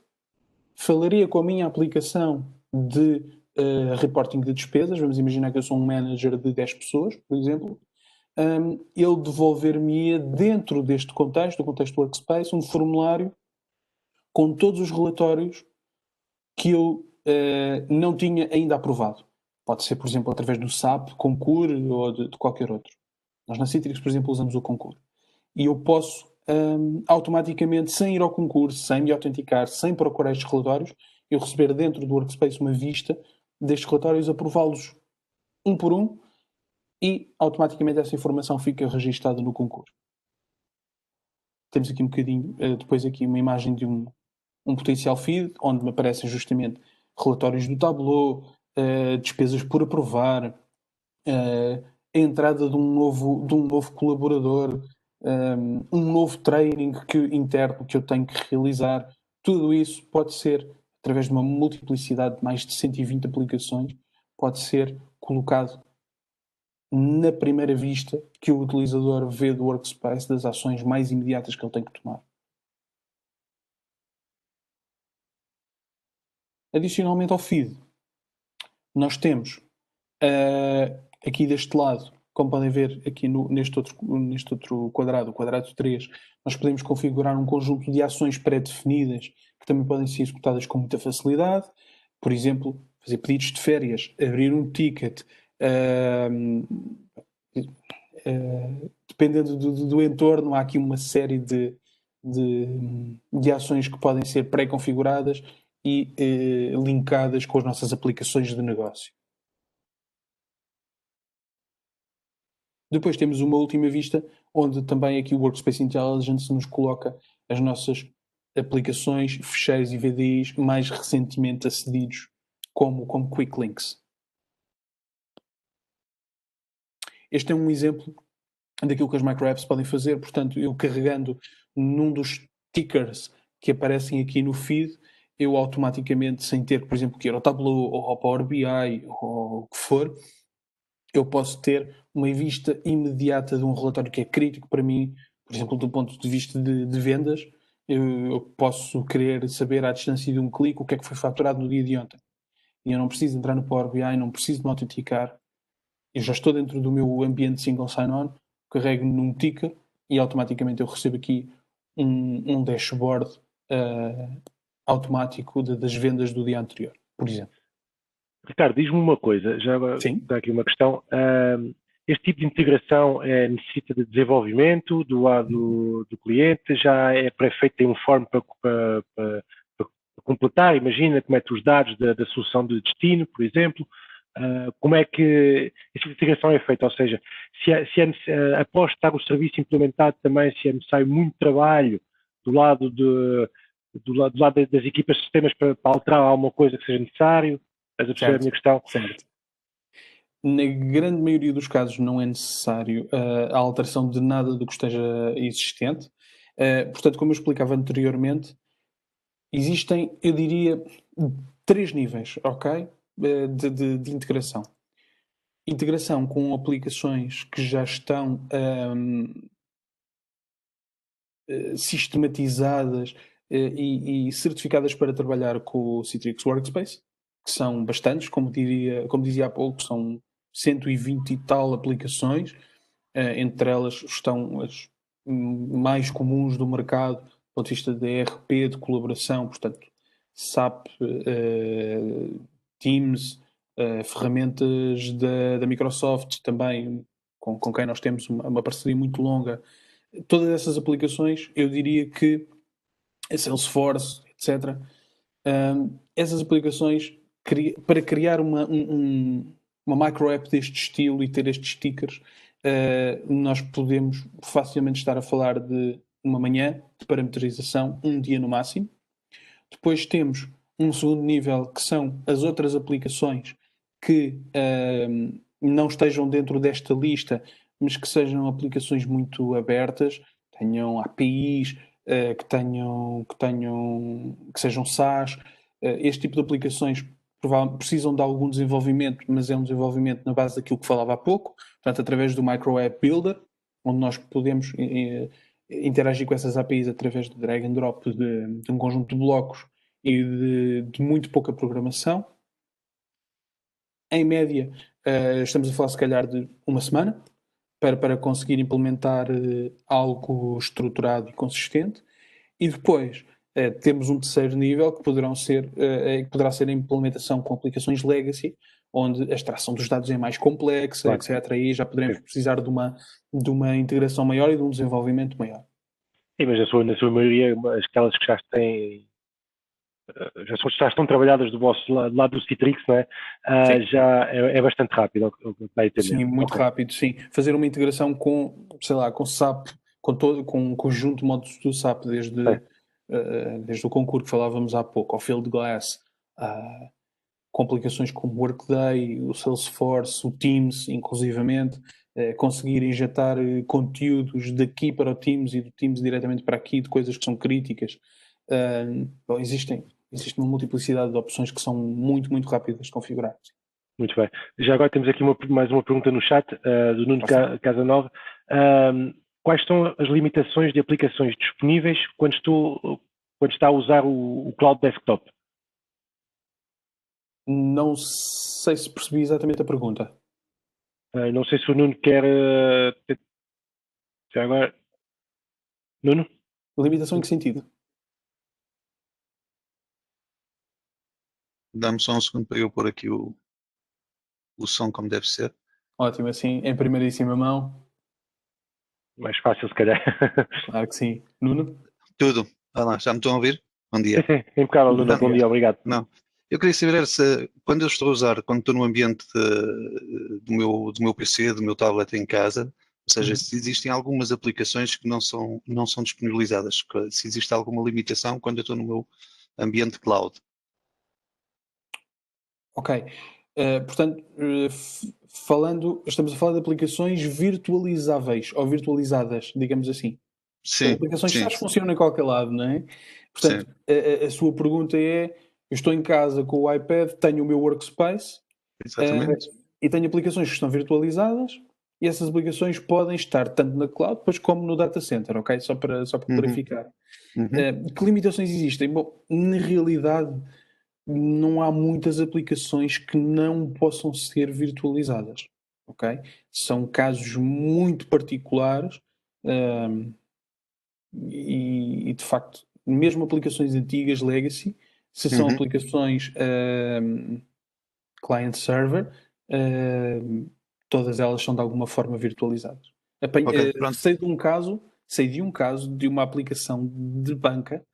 falaria com a minha aplicação de reporting de despesas. Vamos imaginar que eu sou um manager de 10 pessoas, por exemplo. Ele devolver-me dentro deste contexto, do contexto do Workspace, um formulário com todos os relatórios que eu não tinha ainda aprovado. Pode ser, por exemplo, através do SAP, Concur ou de qualquer outro. Nós na Citrix, por exemplo, usamos o Concur. E eu posso automaticamente, sem ir ao concurso, sem me autenticar, sem procurar estes relatórios, eu receber dentro do Workspace uma vista destes relatórios, aprová-los um por um, e automaticamente essa informação fica registada no concurso. Temos aqui um bocadinho, depois aqui uma imagem de um potencial feed, onde me aparecem justamente relatórios do Tableau, despesas por aprovar, a entrada de um novo colaborador, um novo training interno que eu tenho que realizar. Tudo isso pode ser, através de uma multiplicidade de mais de 120 aplicações, pode ser colocado na primeira vista que o utilizador vê do Workspace, das ações mais imediatas que ele tem que tomar. Adicionalmente ao feed, nós temos aqui deste lado, como podem ver aqui neste outro quadrado, o quadrado 3, nós podemos configurar um conjunto de ações pré-definidas que também podem ser executadas com muita facilidade. Por exemplo, fazer pedidos de férias, abrir um ticket, dependendo do entorno, há aqui uma série de ações que podem ser pré-configuradas e linkadas com as nossas aplicações de negócio. Depois temos uma última vista, onde também aqui o Workspace Intelligence nos coloca as nossas aplicações, fecheiros e VDIs mais recentemente acedidos como Quick Links. Este é um exemplo daquilo que as microapps podem fazer. Portanto, eu carregando num dos tickers que aparecem aqui no feed, eu automaticamente, sem ter, por exemplo, que ir ao Tableau ou ao Power BI ou o que for, eu posso ter uma vista imediata de um relatório que é crítico para mim, por exemplo, do ponto de vista de vendas. Eu posso querer saber à distância de um clique o que é que foi faturado no dia de ontem. E eu não preciso entrar no Power BI, não preciso me autenticar. Eu já estou dentro do meu ambiente single sign-on, carrego num ticker e automaticamente eu recebo aqui um dashboard automático das vendas do dia anterior, por exemplo. Ricardo, diz-me uma coisa, já Sim. dá aqui uma questão. Este tipo de integração necessita de desenvolvimento do lado do cliente? Já é pré-feito, tem um form para completar? Imagina que mete os dados da solução de destino, por exemplo. Como é que esta integração é feita? Ou seja, após estar o serviço implementado também, se é necessário muito trabalho do lado das equipas de sistemas para alterar alguma coisa que seja necessário? Estás a perceber a minha questão? Certo. Na grande maioria dos casos não é necessário a alteração de nada do que esteja existente. Portanto, como eu explicava anteriormente, existem, eu diria, 3 níveis, ok? De integração. Integração com aplicações que já estão sistematizadas e certificadas para trabalhar com o Citrix Workspace, que são bastantes, como dizia há pouco, são 120 e tal aplicações, entre elas estão as mais comuns do mercado, do ponto de vista de ERP, de colaboração, portanto, SAP, Teams, ferramentas da Microsoft também, com quem nós temos uma parceria muito longa. Todas essas aplicações, eu diria que a Salesforce, etc., essas aplicações, para criar uma micro app deste estilo e ter estes stickers, nós podemos facilmente estar a falar de uma manhã de parametrização, um dia no máximo. Depois temos um segundo nível, que são as outras aplicações que não estejam dentro desta lista, mas que sejam aplicações muito abertas, tenham APIs, que sejam SaaS. Este tipo de aplicações precisam de algum desenvolvimento, mas é um desenvolvimento na base daquilo que falava há pouco, portanto, através do Micro App Builder, onde nós podemos interagir com essas APIs através de drag and drop de um conjunto de blocos e de muito pouca programação. Em média, estamos a falar se calhar de uma semana para conseguir implementar algo estruturado e consistente. E depois temos um terceiro nível que poderá ser a implementação com aplicações legacy, onde a extração dos dados é mais complexa, Claro. etc. E já poderemos precisar de uma integração maior e de um desenvolvimento maior. Sim, mas na sua maioria, aquelas que já têm, já estão trabalhadas do vosso lado do Citrix, não é? Já é bastante rápido, vai entender. Sim, muito rápido, sim. Fazer uma integração com, sei lá, com SAP, com um conjunto de módulos do SAP, desde o concurso que falávamos há pouco, ao Fieldglass, complicações como o Workday, o Salesforce, o Teams, inclusivamente, conseguir injetar conteúdos daqui para o Teams e do Teams diretamente para aqui, de coisas que são críticas. Bom, existe uma multiplicidade de opções que são muito, muito rápidas de configurar. Muito bem. Já agora temos aqui mais uma pergunta no chat, do Nuno Casanova. Quais são as limitações de aplicações disponíveis quando está a usar o Cloud Desktop? Não sei se percebi exatamente a pergunta. Não sei se o Nuno quer... Já agora... Nuno? Limitação em que sentido? Dá-me só um segundo para eu pôr aqui o som como deve ser. Ótimo, assim, em primeiríssima mão. Mais fácil, se calhar. Claro que sim. Nuno? Tudo. Vai lá, já me estão a ouvir? Bom dia. Sim, impecável, Nuno. Bom dia, obrigado. Não. Eu queria saber se, quando eu estou a usar, quando estou no ambiente do meu PC, do meu tablet em casa, ou seja, se existem algumas aplicações que não são disponibilizadas, se existe alguma limitação quando eu estou no meu ambiente cloud. Ok. Portanto, estamos a falar de aplicações virtualizáveis ou virtualizadas, digamos assim. Sim, Aplicações sim, SaaS funcionam em qualquer lado, não é? Portanto, a sua pergunta é: eu estou em casa com o iPad, tenho o meu workspace exatamente. e tenho aplicações que estão virtualizadas e essas aplicações podem estar tanto na cloud depois como no data center, ok? Só para clarificar. Que limitações existem? Bom, na realidade, não há muitas aplicações que não possam ser virtualizadas, ok? São casos muito particulares. E de facto, mesmo aplicações antigas, legacy, se são aplicações client-server, todas elas são de alguma forma virtualizadas. Ok, pronto. Sei de um caso de uma aplicação de banca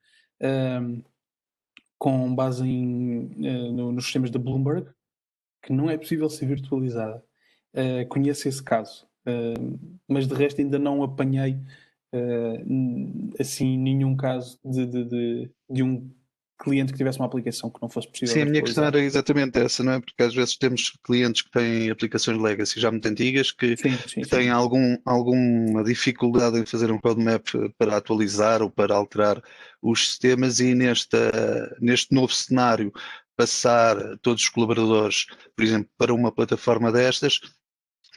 com base nos sistemas da Bloomberg que não é possível ser virtualizada. Conheço esse caso, mas de resto ainda não apanhei assim nenhum caso de um cliente que tivesse uma aplicação que não fosse possível Sim, a minha questão virtualizar. era exatamente essa, não é? Porque às vezes temos clientes que têm aplicações legacy já muito antigas que têm alguma dificuldade em fazer um roadmap para atualizar ou para alterar os sistemas e neste novo cenário passar todos os colaboradores, por exemplo, para uma plataforma destas,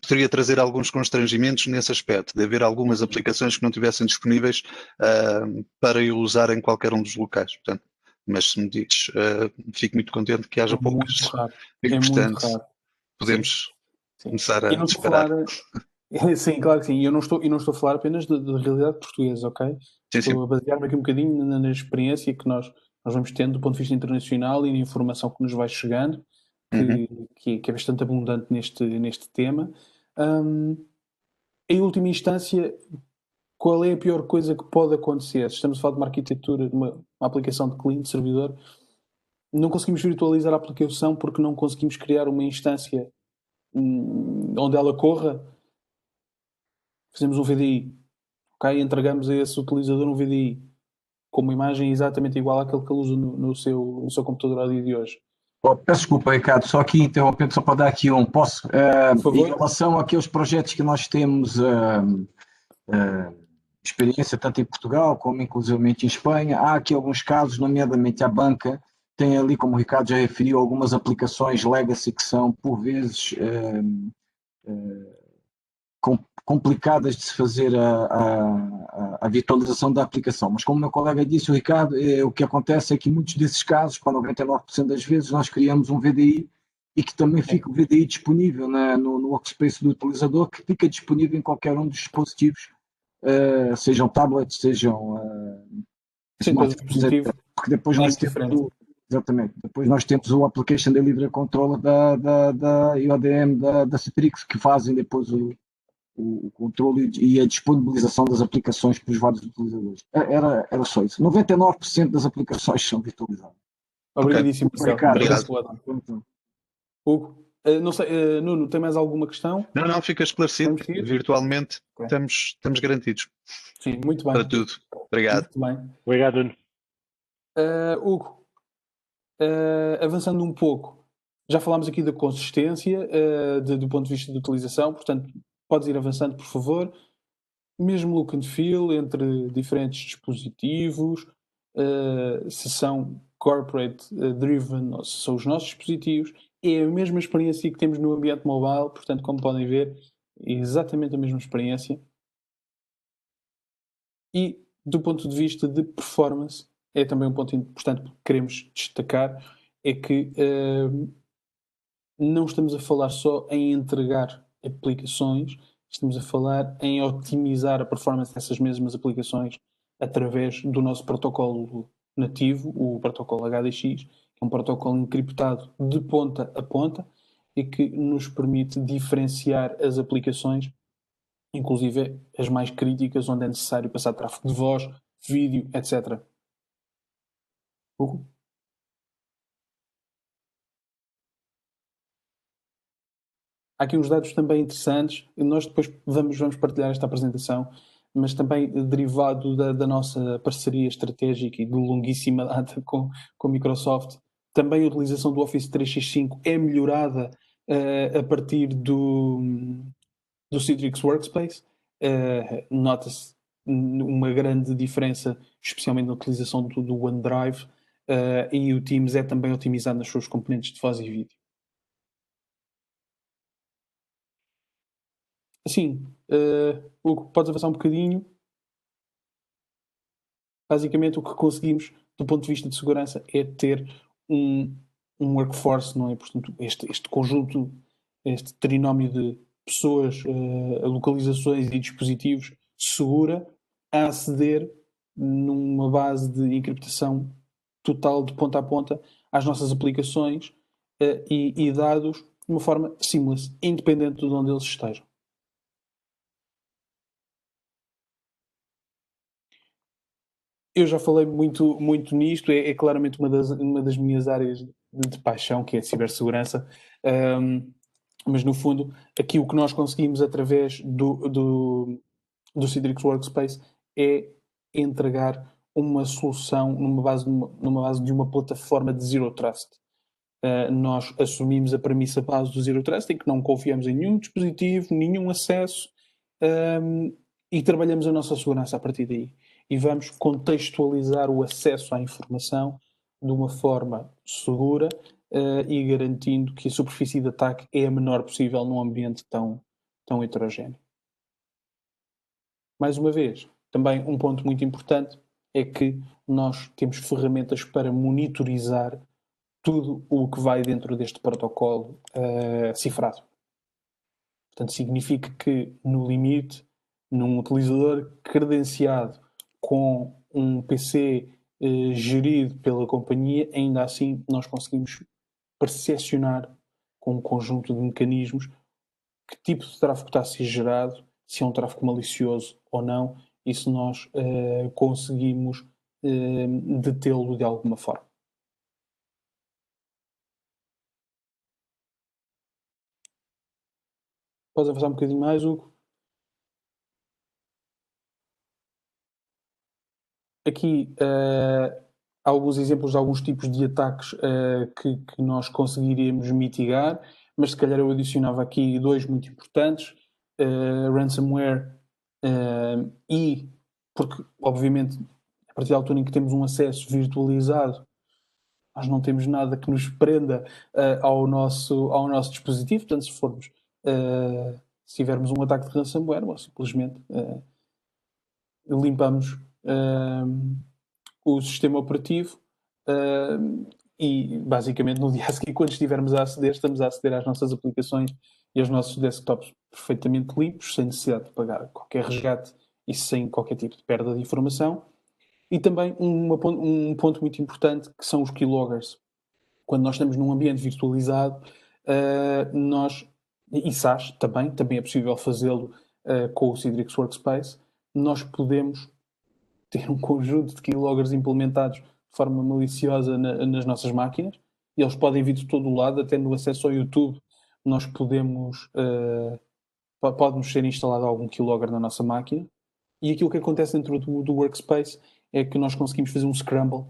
poderia trazer alguns constrangimentos nesse aspecto, de haver algumas aplicações que não estivessem disponíveis para eu usar em qualquer um dos locais. Portanto, mas se me dizes, fico muito contente que haja poucas. Muito raro. E, Muito portanto, raro. podemos começar E a não estou a disparar. falar. Sim, claro que sim. E eu não estou a falar apenas da realidade portuguesa, ok? Estou a basear-me aqui um bocadinho na experiência que nós vamos tendo do ponto de vista internacional e na informação que nos vai chegando, que é bastante abundante neste tema. Em última instância, qual é a pior coisa que pode acontecer? Estamos a falar de uma arquitetura, de uma aplicação de cliente, de servidor. Não conseguimos virtualizar a aplicação porque não conseguimos criar uma instância onde ela corra. Fazemos um VDI, ok? Entregamos a esse utilizador um VDI com uma imagem exatamente igual àquele que ele usa no seu computador ao dia de hoje. Peço desculpa, Ricardo, só aqui interrompendo, só para dar aqui posso? Por favor. Em relação àqueles projetos que nós temos experiência tanto em Portugal como inclusivamente em Espanha, há aqui alguns casos, nomeadamente a banca, tem ali, como o Ricardo já referiu, algumas aplicações legacy que são, por vezes, complicadas de se fazer a virtualização da aplicação. Mas como o meu colega disse, o Ricardo, o que acontece é que em muitos desses casos, para 99% das vezes, nós criamos um VDI e que também fica o VDI disponível no workspace do utilizador, que fica disponível em qualquer um dos dispositivos, sejam tablets, sejam dispositivo, porque depois nós temos exatamente, depois nós temos o Application Delivery Controller da IODM da Citrix, que fazem depois o controle e a disponibilização das aplicações para os vários utilizadores. Era só isso. 99% das aplicações são virtualizadas. Obrigadíssimo, Marcelo. Obrigado. Hugo, não sei, Nuno, tem mais alguma questão? Não, fica esclarecido. Virtualmente estamos garantidos. Sim, muito bem. Para tudo. Obrigado. Muito bem. Obrigado, Nuno. Hugo, avançando um pouco, já falámos aqui da consistência do ponto de vista de utilização, portanto, podes ir avançando, por favor. Mesmo look and feel entre diferentes dispositivos, se são corporate driven ou se são os nossos dispositivos, é a mesma experiência que temos no ambiente mobile, portanto, como podem ver, é exatamente a mesma experiência. E do ponto de vista de performance, é também um ponto importante que queremos destacar, é que não estamos a falar só em entregar aplicações, estamos a falar em otimizar a performance dessas mesmas aplicações através do nosso protocolo nativo, o protocolo HDX, que um protocolo encriptado de ponta a ponta e que nos permite diferenciar as aplicações, inclusive as mais críticas, onde é necessário passar tráfego de voz, vídeo, etc. Hugo? Há aqui uns dados também interessantes, e nós depois vamos partilhar esta apresentação, mas também derivado da nossa parceria estratégica e de longuíssima data com a Microsoft, também a utilização do Office 365 é melhorada a partir do Citrix Workspace. Nota-se uma grande diferença, especialmente na utilização do OneDrive, e o Teams é também otimizado nas suas componentes de voz e vídeo. Assim, Hugo, podes avançar um bocadinho? Basicamente, o que conseguimos, do ponto de vista de segurança, é ter um workforce, não é? Portanto, este conjunto, este trinómio de pessoas, localizações e dispositivos segura a aceder numa base de encriptação total de ponta a ponta às nossas aplicações e dados de uma forma seamless, independente de onde eles estejam. Eu já falei muito nisto, é claramente uma das minhas áreas de paixão, que é a cibersegurança, mas no fundo, aqui o que nós conseguimos através do Citrix Workspace é entregar uma solução numa base de uma plataforma de Zero Trust. Nós assumimos a premissa base do Zero Trust, em que não confiamos em nenhum dispositivo, nenhum acesso, e trabalhamos a nossa segurança a partir daí. E vamos contextualizar o acesso à informação de uma forma segura e garantindo que a superfície de ataque é a menor possível num ambiente tão heterogéneo. Mais uma vez, também um ponto muito importante é que nós temos ferramentas para monitorizar tudo o que vai dentro deste protocolo cifrado. Portanto, significa que, no limite, num utilizador credenciado com um PC gerido pela companhia, ainda assim nós conseguimos percepcionar com um conjunto de mecanismos que tipo de tráfego está a ser gerado, se é um tráfego malicioso ou não, e se nós conseguimos detê-lo de alguma forma. Podes avançar um bocadinho mais, Hugo? Aqui alguns exemplos de alguns tipos de ataques que nós conseguiríamos mitigar, mas se calhar eu adicionava aqui dois muito importantes, ransomware e, porque obviamente a partir da altura em que temos um acesso virtualizado, nós não temos nada que nos prenda ao nosso dispositivo, portanto se tivermos um ataque de ransomware, nós simplesmente limpamos o sistema operativo e basicamente no dia a seguir, quando estivermos a aceder, estamos a aceder às nossas aplicações e aos nossos desktops perfeitamente limpos, sem necessidade de pagar qualquer resgate e sem qualquer tipo de perda de informação. E também um ponto muito importante, que são os keyloggers. Quando nós estamos num ambiente virtualizado, e SaaS também é possível fazê-lo com o Citrix Workspace, nós podemos ter um conjunto de keyloggers implementados de forma maliciosa nas nossas máquinas, e eles podem vir de todo o lado, até no acesso ao YouTube nós podemos pode-nos ser instalado algum keylogger na nossa máquina, e aquilo que acontece dentro do Workspace é que nós conseguimos fazer um scramble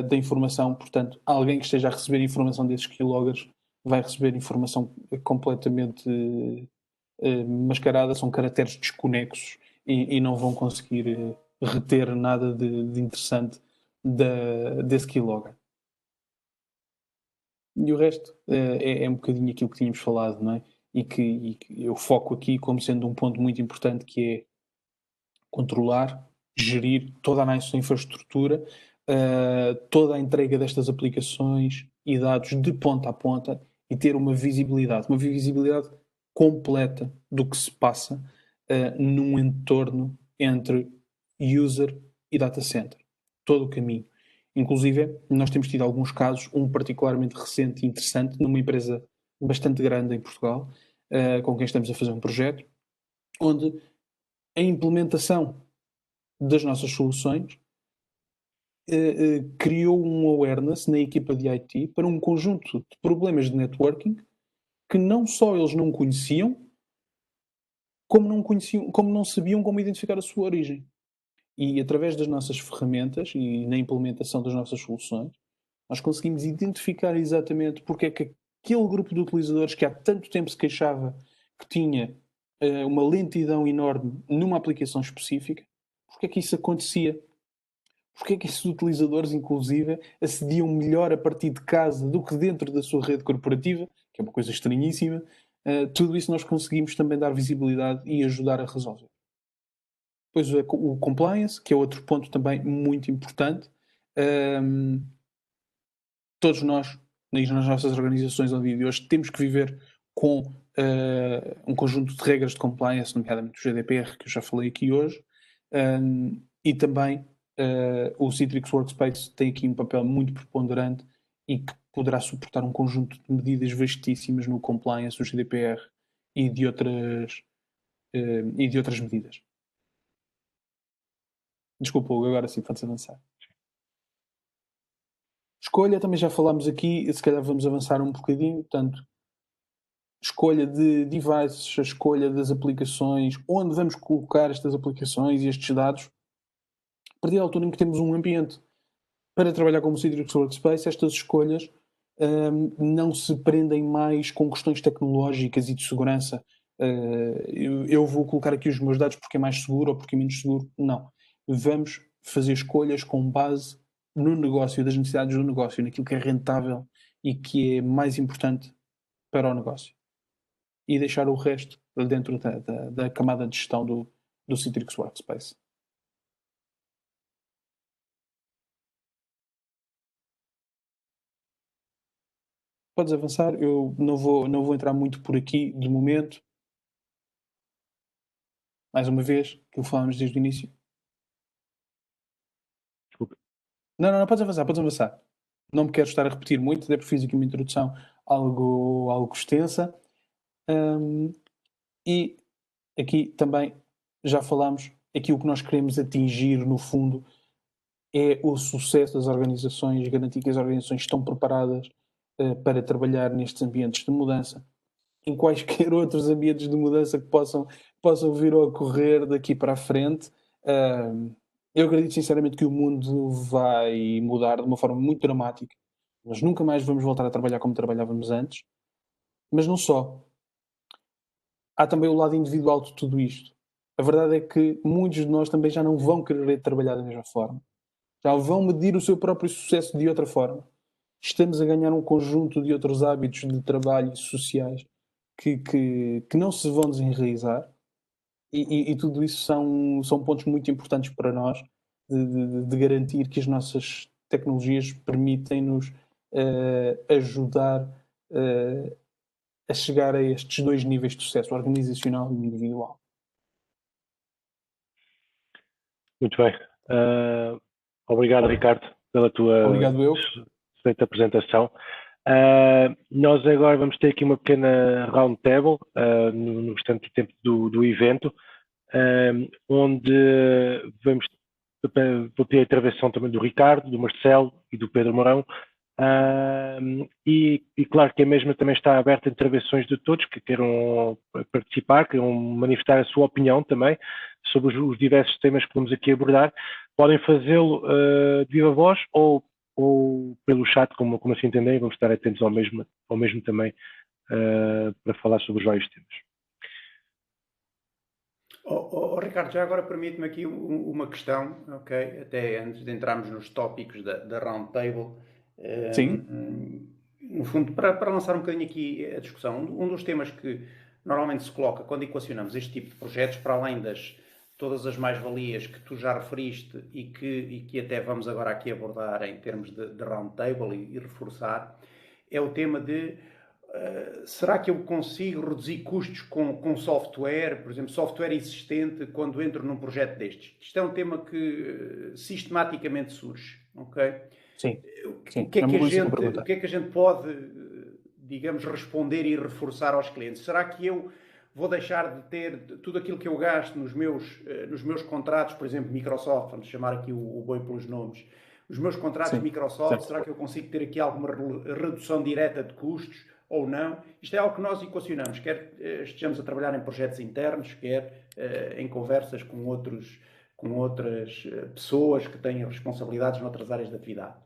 da informação. Portanto, alguém que esteja a receber informação desses keyloggers vai receber informação completamente mascarada, são caracteres desconexos e não vão conseguir reter nada de interessante desse keylogger. E o resto é um bocadinho aquilo que tínhamos falado, não é? E que eu foco aqui como sendo um ponto muito importante, que é controlar, gerir toda a nossa infraestrutura, toda a entrega destas aplicações e dados de ponta a ponta, e ter uma visibilidade completa do que se passa num entorno entre user e data center. Todo o caminho. Inclusive, nós temos tido alguns casos, um particularmente recente e interessante, numa empresa bastante grande em Portugal, com quem estamos a fazer um projeto, onde a implementação das nossas soluções criou um awareness na equipa de IT para um conjunto de problemas de networking que não só eles não conheciam, como não sabiam como identificar a sua origem. E através das nossas ferramentas e na implementação das nossas soluções, nós conseguimos identificar exatamente porque é que aquele grupo de utilizadores que há tanto tempo se queixava que tinha uma lentidão enorme numa aplicação específica, porque é que isso acontecia? Porque é que esses utilizadores, inclusive, acediam melhor a partir de casa do que dentro da sua rede corporativa, que é uma coisa estranhíssima. Tudo isso nós conseguimos também dar visibilidade e ajudar a resolver. Depois o compliance, que é outro ponto também muito importante. Todos nós, nas nossas organizações onde vive hoje, temos que viver com um conjunto de regras de compliance, nomeadamente o GDPR, que eu já falei aqui hoje, e também o Citrix Workspace tem aqui um papel muito preponderante e que poderá suportar um conjunto de medidas vastíssimas no compliance, o GDPR e de outras medidas. Desculpa, agora sim, pode-se avançar. Escolha, também já falámos aqui, se calhar vamos avançar um bocadinho, portanto, escolha de devices, a escolha das aplicações, onde vamos colocar estas aplicações e estes dados, a partir da altura em que temos um ambiente para trabalhar como Citrix Workspace, estas escolhas não se prendem mais com questões tecnológicas e de segurança. Eu vou colocar aqui os meus dados porque é mais seguro ou porque é menos seguro. Não. Vamos fazer escolhas com base no negócio, das necessidades do negócio, naquilo que é rentável e que é mais importante para o negócio. E deixar o resto dentro da camada de gestão do Citrix Workspace. Podes avançar, eu não vou entrar muito por aqui de momento. Mais uma vez, aquilo que falámos desde o início. Desculpa. Não, podes avançar. Não me quero estar a repetir muito, até porque fiz aqui uma introdução algo extensa. E aqui também já falámos, aqui o que nós queremos atingir, no fundo, é o sucesso das organizações, garantir que as organizações estão preparadas para trabalhar nestes ambientes de mudança, em quaisquer outros ambientes de mudança que possam vir a ocorrer daqui para a frente. Eu acredito sinceramente que o mundo vai mudar de uma forma muito dramática. Nós nunca mais vamos voltar a trabalhar como trabalhávamos antes. Mas não só. Há também o lado individual de tudo isto. A verdade é que muitos de nós também já não vão querer trabalhar da mesma forma. Já vão medir o seu próprio sucesso de outra forma. Estamos a ganhar um conjunto de outros hábitos de trabalho sociais que não se vão desenraizar, e tudo isso são pontos muito importantes para nós de garantir que as nossas tecnologias permitem-nos ajudar a chegar a estes dois níveis de sucesso, organizacional e individual. Muito bem. Obrigado, Ricardo, pela tua excelente apresentação. Nós agora vamos ter aqui uma pequena roundtable no restante tempo do evento, onde vou ter a intervenção também do Ricardo, do Marcelo e do Pedro Mourão. E claro que a mesma também está aberta a intervenções de todos que queiram participar, queiram manifestar a sua opinião também sobre os diversos temas que vamos aqui abordar. Podem fazê-lo de viva voz ou pelo chat, como assim entenderem. Vamos estar atentos ao mesmo também para falar sobre os vários temas. Ricardo, já agora permite-me aqui uma questão, ok? Até antes de entrarmos nos tópicos da Roundtable. Sim. No fundo, para lançar um bocadinho aqui a discussão, um dos temas que normalmente se coloca quando equacionamos este tipo de projetos, para além todas as mais-valias que tu já referiste e que até vamos agora aqui abordar em termos de roundtable e reforçar, é o tema de será que eu consigo reduzir custos com software, por exemplo, software existente, quando entro num projeto destes? Isto é um tema que sistematicamente surge, ok? Sim. O que é que a gente pode, digamos, responder e reforçar aos clientes? Será que eu vou deixar de ter tudo aquilo que eu gasto nos meus contratos, por exemplo, Microsoft, vamos chamar aqui o boi pelos nomes, os meus contratos Microsoft, será que eu consigo ter aqui alguma redução direta de custos ou não? Isto é algo que nós equacionamos, quer estejamos a trabalhar em projetos internos, quer em conversas com outras pessoas que têm responsabilidades noutras áreas de atividade.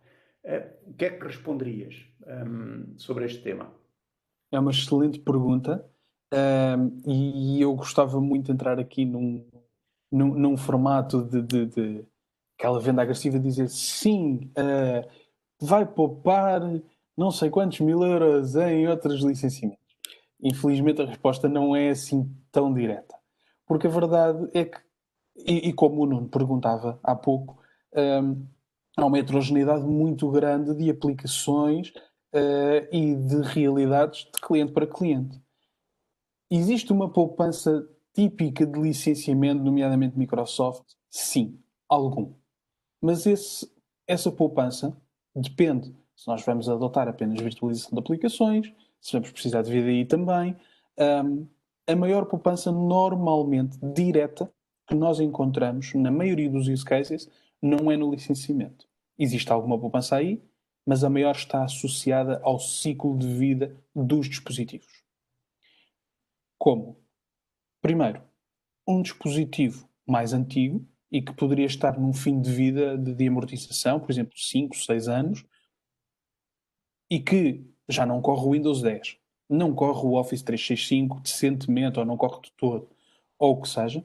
O que é que responderias sobre este tema? É uma excelente pergunta, e eu gostava muito de entrar aqui num formato de aquela venda agressiva, de dizer sim, vai poupar não sei quantos mil euros em outros licenciamentos. Infelizmente a resposta não é assim tão direta. Porque a verdade é que, e como o Nuno perguntava há pouco, há uma heterogeneidade muito grande de aplicações e de realidades de cliente para cliente. Existe uma poupança típica de licenciamento, nomeadamente Microsoft? Sim, algum. Mas essa poupança depende se nós vamos adotar apenas virtualização de aplicações, se vamos precisar de VDI também. A maior poupança normalmente direta que nós encontramos na maioria dos use cases não é no licenciamento. Existe alguma poupança aí, mas a maior está associada ao ciclo de vida dos dispositivos. Como? Primeiro, um dispositivo mais antigo e que poderia estar num fim de vida de amortização, por exemplo, 5, 6 anos, e que já não corre o Windows 10, não corre o Office 365 decentemente, ou não corre de todo, ou o que seja,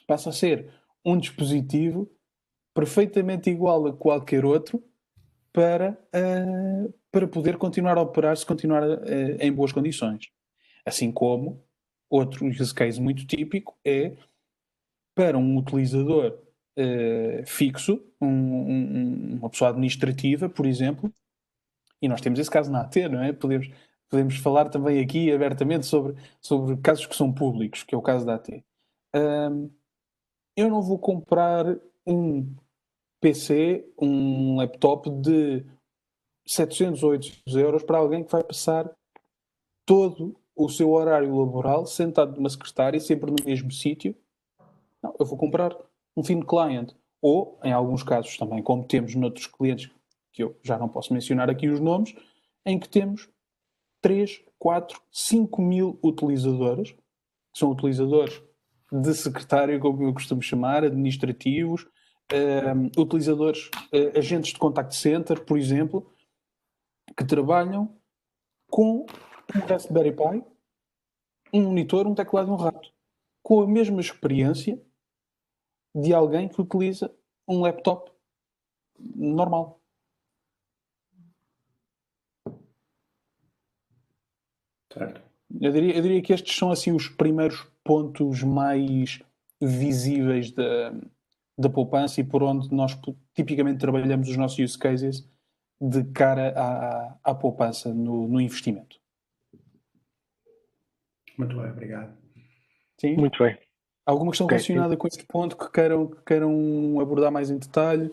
passa a ser um dispositivo perfeitamente igual a qualquer outro para poder continuar a operar, se continuar em boas condições. Assim como outro use case muito típico é para um utilizador fixo, uma pessoa administrativa, por exemplo, e nós temos esse caso na AT, não é? Podemos falar também aqui abertamente sobre casos que são públicos, que é o caso da AT. Eu não vou comprar um PC, um laptop de 700 ou 800 euros para alguém que vai passar todo o seu horário laboral sentado numa secretária, sempre no mesmo sítio. Não, eu vou comprar um thin client. Ou, em alguns casos também, como temos noutros clientes, que eu já não posso mencionar aqui os nomes, em que temos 3, 4, 5 mil utilizadores, que são utilizadores de secretário, como eu costumo chamar, administrativos, utilizadores, agentes de contact center, por exemplo, que trabalham com um Raspberry Pi, um monitor, um teclado e um rato, com a mesma experiência de alguém que utiliza um laptop normal. Certo. Eu diria que estes são assim os primeiros pontos mais visíveis da poupança e por onde nós tipicamente trabalhamos os nossos use cases de cara à poupança no investimento. Muito bem, obrigado. Sim? Muito bem. Alguma questão relacionada com este ponto que queiram abordar mais em detalhe?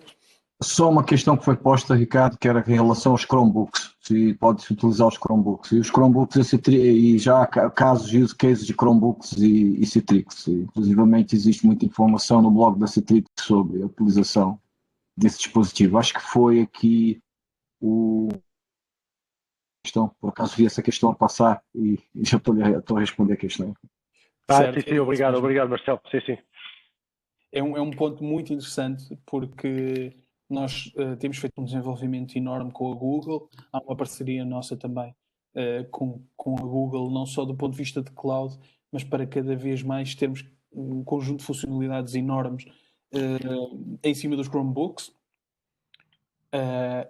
Só uma questão que foi posta, Ricardo, que era em relação aos Chromebooks, se pode-se utilizar os Chromebooks. E os Chromebooks, e já há casos e use cases de Chromebooks e Citrix. Inclusivamente existe muita informação no blog da Citrix sobre a utilização desse dispositivo. Acho que foi aqui por acaso vi essa questão a passar e já estou a responder a questão. Sim, obrigado Marcelo, sim. É um ponto muito interessante porque nós temos feito um desenvolvimento enorme com a Google, há uma parceria nossa também com a Google, não só do ponto de vista de cloud, mas para cada vez mais termos um conjunto de funcionalidades enormes em cima dos Chromebooks.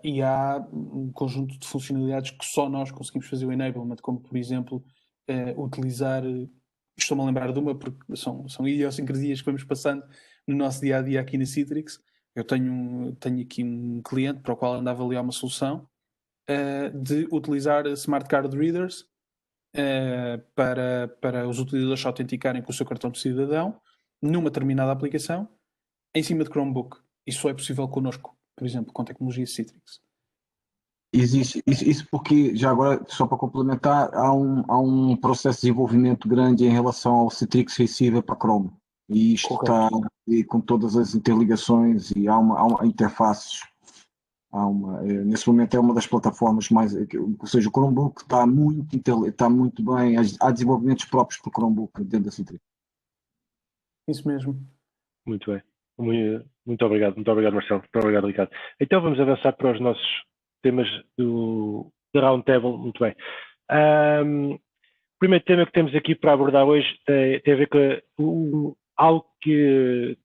E há um conjunto de funcionalidades que só nós conseguimos fazer o enablement, como por exemplo utilizar, estou-me a lembrar de uma porque são idiosincrasias que vamos passando no nosso dia-a-dia aqui na Citrix. Eu tenho aqui um cliente para o qual andava a avaliar uma solução de utilizar smart card readers para os utilizadores se autenticarem com o seu cartão de cidadão numa determinada aplicação em cima de Chromebook. Isso é possível connosco, por exemplo, com tecnologia Citrix. Existe isso porque, já agora, só para complementar, há um processo de desenvolvimento grande em relação ao Citrix Receiver para Chrome. E isto está com todas as interligações e há uma interfaces. Nesse momento é uma das plataformas mais, ou seja, o Chromebook está muito bem, há desenvolvimentos próprios para o Chromebook dentro da Citrix. Isso mesmo. Muito bem. Muito obrigado, Marcelo. Muito obrigado, Ricardo. Então vamos avançar para os nossos temas do Roundtable. Muito bem. O primeiro tema que temos aqui para abordar hoje tem a ver com algo que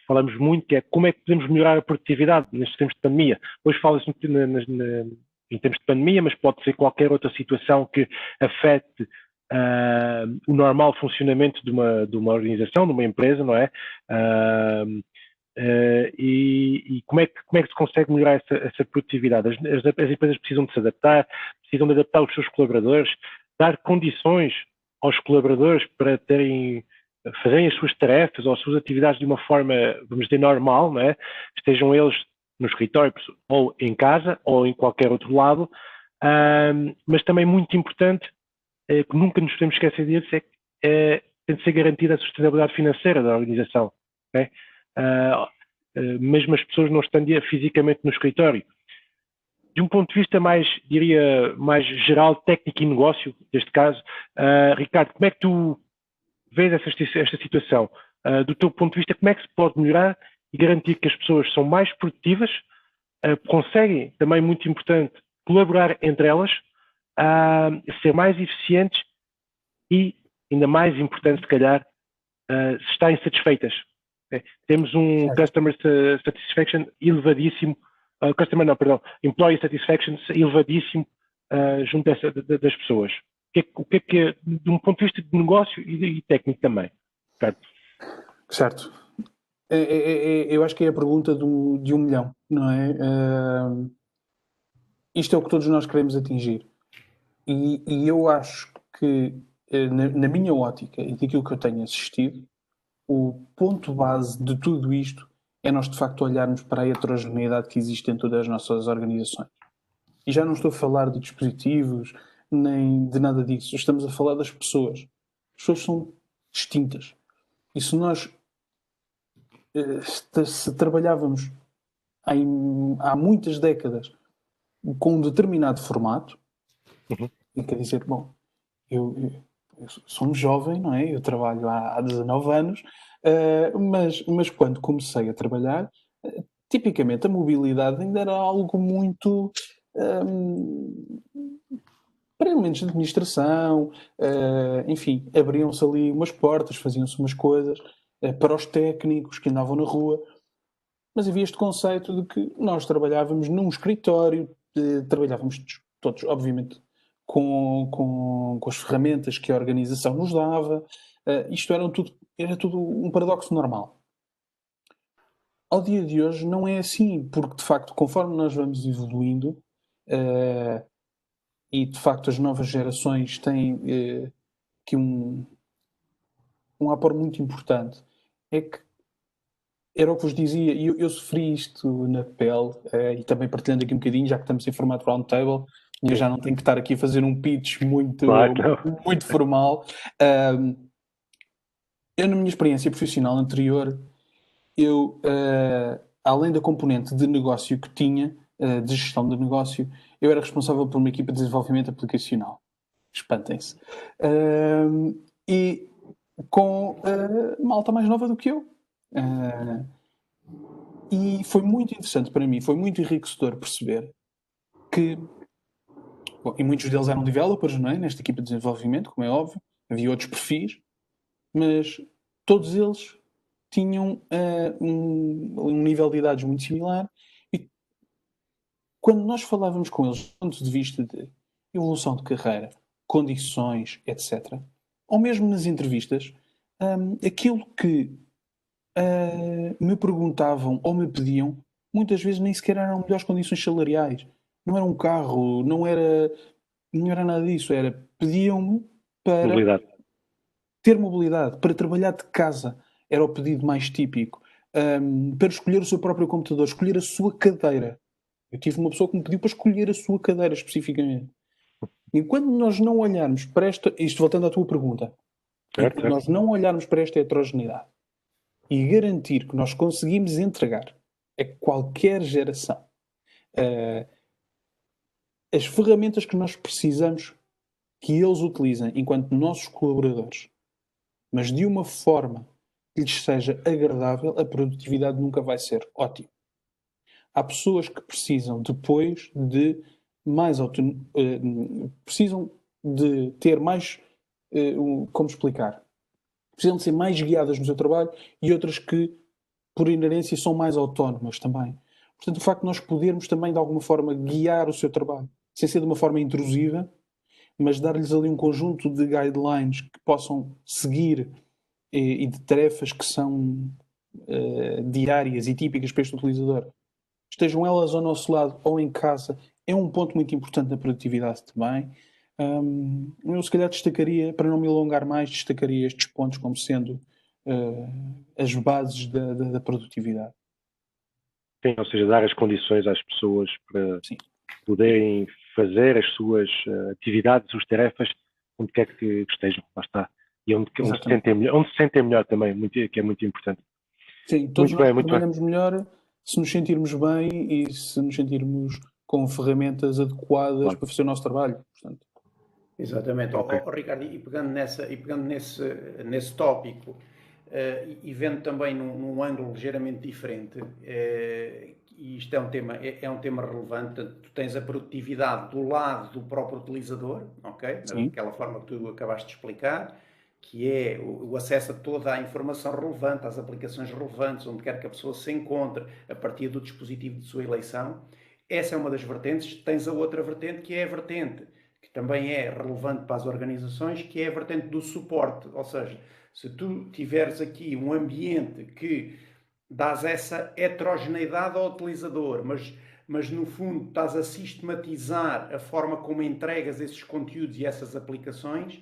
falamos muito, que é como é que podemos melhorar a produtividade nestes tempos de pandemia. Hoje fala-se em termos de pandemia, mas pode ser qualquer outra situação que afete o normal funcionamento de uma organização, de uma empresa, não é? E como é que se consegue melhorar essa produtividade? As empresas precisam de se adaptar, precisam de adaptar os seus colaboradores, dar condições aos colaboradores para fazerem as suas tarefas ou as suas atividades de uma forma, vamos dizer, normal, não é? Estejam eles no escritório ou em casa ou em qualquer outro lado, mas também muito importante, que nunca nos podemos esquecer disso, tem de ser garantida a sustentabilidade financeira da organização, não é? Mesmo as pessoas não estando fisicamente no escritório. De um ponto de vista mais mais geral, técnico e negócio, neste caso, Ricardo, como é que tu vês esta situação? Do teu ponto de vista, como é que se pode melhorar e garantir que as pessoas são mais produtivas, conseguem, também muito importante, colaborar entre elas, ser mais eficientes e, ainda mais importante, se calhar, estarem satisfeitas. Temos um Customer Satisfaction elevadíssimo, Employee Satisfaction elevadíssimo junto das pessoas. O que é, de um ponto de vista de negócio e técnico também? Certo. Eu acho que é a pergunta de 1 milhão, não é? Isto é o que todos nós queremos atingir. E eu acho que, na minha ótica e daquilo que eu tenho assistido, o ponto base de tudo isto é nós, de facto, olharmos para a heterogeneidade que existe em todas as nossas organizações. E já não estou a falar de dispositivos, nem de nada disso. Estamos a falar das pessoas. As pessoas são distintas. E se nós se trabalhávamos há muitas décadas com um determinado formato, e quer dizer, bom, eu sou um jovem, não é? Eu trabalho há 19 anos, mas quando comecei a trabalhar, tipicamente a mobilidade ainda era algo muito para elementos de administração, enfim, abriam-se ali umas portas, faziam-se umas coisas para os técnicos que andavam na rua, mas havia este conceito de que nós trabalhávamos num escritório, trabalhávamos todos, obviamente, com as ferramentas que a organização nos dava. Isto era tudo um paradoxo normal. Ao dia de hoje não é assim, porque de facto, conforme nós vamos evoluindo, e de facto as novas gerações têm aqui um aporte muito importante, é que era o que vos dizia, e eu sofri isto na pele, e também partilhando aqui um bocadinho, já que estamos em formato roundtable, e eu já não tenho que estar aqui a fazer um pitch muito formal. Eu, na minha experiência profissional anterior, além da componente de negócio que tinha, de gestão de negócio, eu era responsável por uma equipa de desenvolvimento aplicacional. Espantem-se. E com malta mais nova do que eu. E foi muito interessante para mim, foi muito enriquecedor perceber que, bom, e muitos deles eram developers, não é? Nesta equipa de desenvolvimento, como é óbvio, havia outros perfis, mas todos eles tinham um nível de idades muito similar, e quando nós falávamos com eles do ponto de vista de evolução de carreira, condições, etc., ou mesmo nas entrevistas, aquilo que me perguntavam ou me pediam, muitas vezes nem sequer eram melhores condições salariais. Não era um carro, não era Não era nada disso, era pediam-me para Mobilidade. ter mobilidade, para trabalhar de casa, era o pedido mais típico. Para escolher o seu próprio computador, escolher a sua cadeira. Eu tive uma pessoa que me pediu para escolher a sua cadeira especificamente. Enquanto nós não olharmos para isto voltando à tua pergunta, enquanto nós não olharmos para esta heterogeneidade e garantir que nós conseguimos entregar a qualquer geração as ferramentas que nós precisamos que eles utilizem enquanto nossos colaboradores, mas de uma forma que lhes seja agradável, a produtividade nunca vai ser ótima. Há pessoas que precisam depois de mais precisam de ter mais, como explicar? Precisam de ser mais guiadas no seu trabalho e outras que, por inerência, são mais autónomas também. Portanto, o facto de nós podermos também, de alguma forma, guiar o seu trabalho, sem ser de uma forma intrusiva, mas dar-lhes ali um conjunto de guidelines que possam seguir e de tarefas que são diárias e típicas para este utilizador, estejam elas ao nosso lado ou em casa, é um ponto muito importante na produtividade também. Eu se calhar destacaria, para não me alongar mais, destacaria estes pontos como sendo as bases da produtividade. Sim, ou seja, dar as condições às pessoas para poderem fazer as suas atividades, as suas tarefas, onde quer que estejam, lá está. E onde se sentem melhor também, que é muito importante. Sim, todos nós trabalhamos melhor se nos sentirmos bem e se nos sentirmos com ferramentas adequadas para fazer o nosso trabalho. Portanto. Exatamente. Okay. Ricardo, e pegando nesse tópico, e vendo também num ângulo ligeiramente diferente, e isto é um tema relevante, tu tens a produtividade do lado do próprio utilizador, ok? Daquela forma que tu acabaste de explicar, que é o acesso a toda a informação relevante, às aplicações relevantes, onde quer que a pessoa se encontre, a partir do dispositivo de sua eleição. Essa é uma das vertentes. Tens a outra vertente, que é a vertente que também é relevante para as organizações, que é a vertente do suporte. Ou seja, se tu tiveres aqui um ambiente que dás essa heterogeneidade ao utilizador, mas no fundo estás a sistematizar a forma como entregas esses conteúdos e essas aplicações,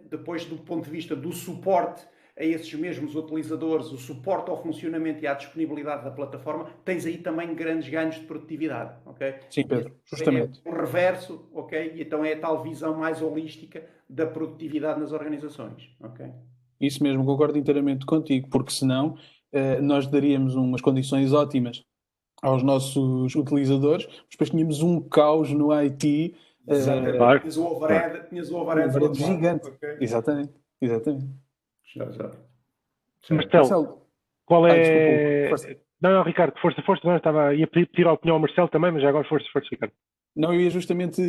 depois do ponto de vista do suporte a esses mesmos utilizadores, o suporte ao funcionamento e à disponibilidade da plataforma, tens aí também grandes ganhos de produtividade, ok? Sim, Pedro, justamente. É o reverso, ok? E então é a tal visão mais holística da produtividade nas organizações, ok? Isso mesmo, concordo inteiramente contigo, porque senão nós daríamos umas condições ótimas aos nossos utilizadores, mas depois tínhamos um caos no IT. Tinhas o overhead gigante. Okay. Exatamente. Marcelo, qual é... Não, Ricardo, força, ia pedir a opinião ao Marcelo também, mas já agora força, Ricardo. Não, eu ia justamente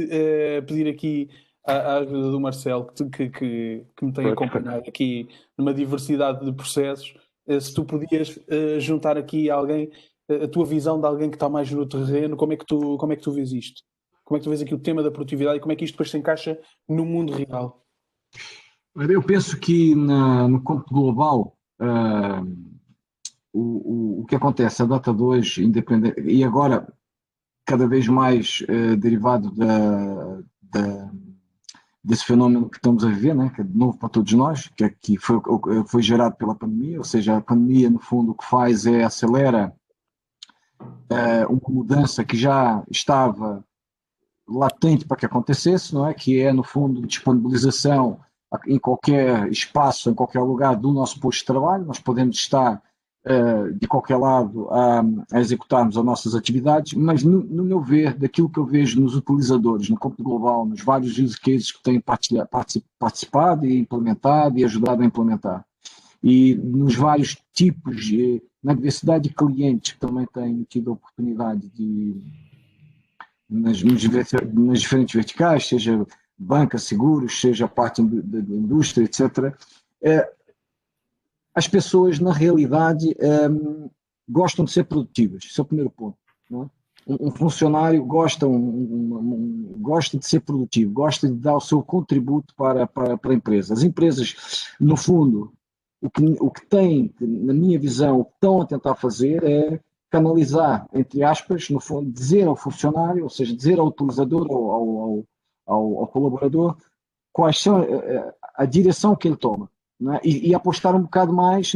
pedir aqui a ajuda do Marcelo, que me tem acompanhado aqui numa diversidade de processos. Se tu podias juntar aqui alguém, a tua visão de alguém que está mais no terreno, como é que tu vês isto? Como é que tu vês aqui o tema da produtividade e como é que isto depois se encaixa no mundo real? Eu penso que no campo global o que acontece, a data de hoje, independente, e agora cada vez mais derivado desse fenómeno que estamos a viver, né, que é de novo para todos nós, que foi gerado pela pandemia, ou seja, a pandemia no fundo o que faz é acelera uma mudança que já estava latente para que acontecesse, não é? Que é no fundo disponibilização em qualquer espaço, em qualquer lugar do nosso posto de trabalho. Nós podemos estar de qualquer lado a executarmos as nossas atividades, mas no meu ver, daquilo que eu vejo nos utilizadores, no campo global, nos vários use cases que têm participado e implementado e ajudado a implementar, e nos vários tipos, na diversidade de clientes que também têm tido a oportunidade de, nas diferentes verticais, seja banca, seguros, seja a parte da indústria, etc., as pessoas, na realidade, gostam de ser produtivas. Esse é o primeiro ponto. Não é? Um funcionário gosta de ser produtivo, gosta de dar o seu contributo para a empresa. As empresas, no fundo, o que têm, na minha visão, o que estão a tentar fazer é canalizar, entre aspas, no fundo, dizer ao funcionário, ou seja, dizer ao utilizador, ao colaborador quais são a direção que ele toma, não é? E apostar um bocado mais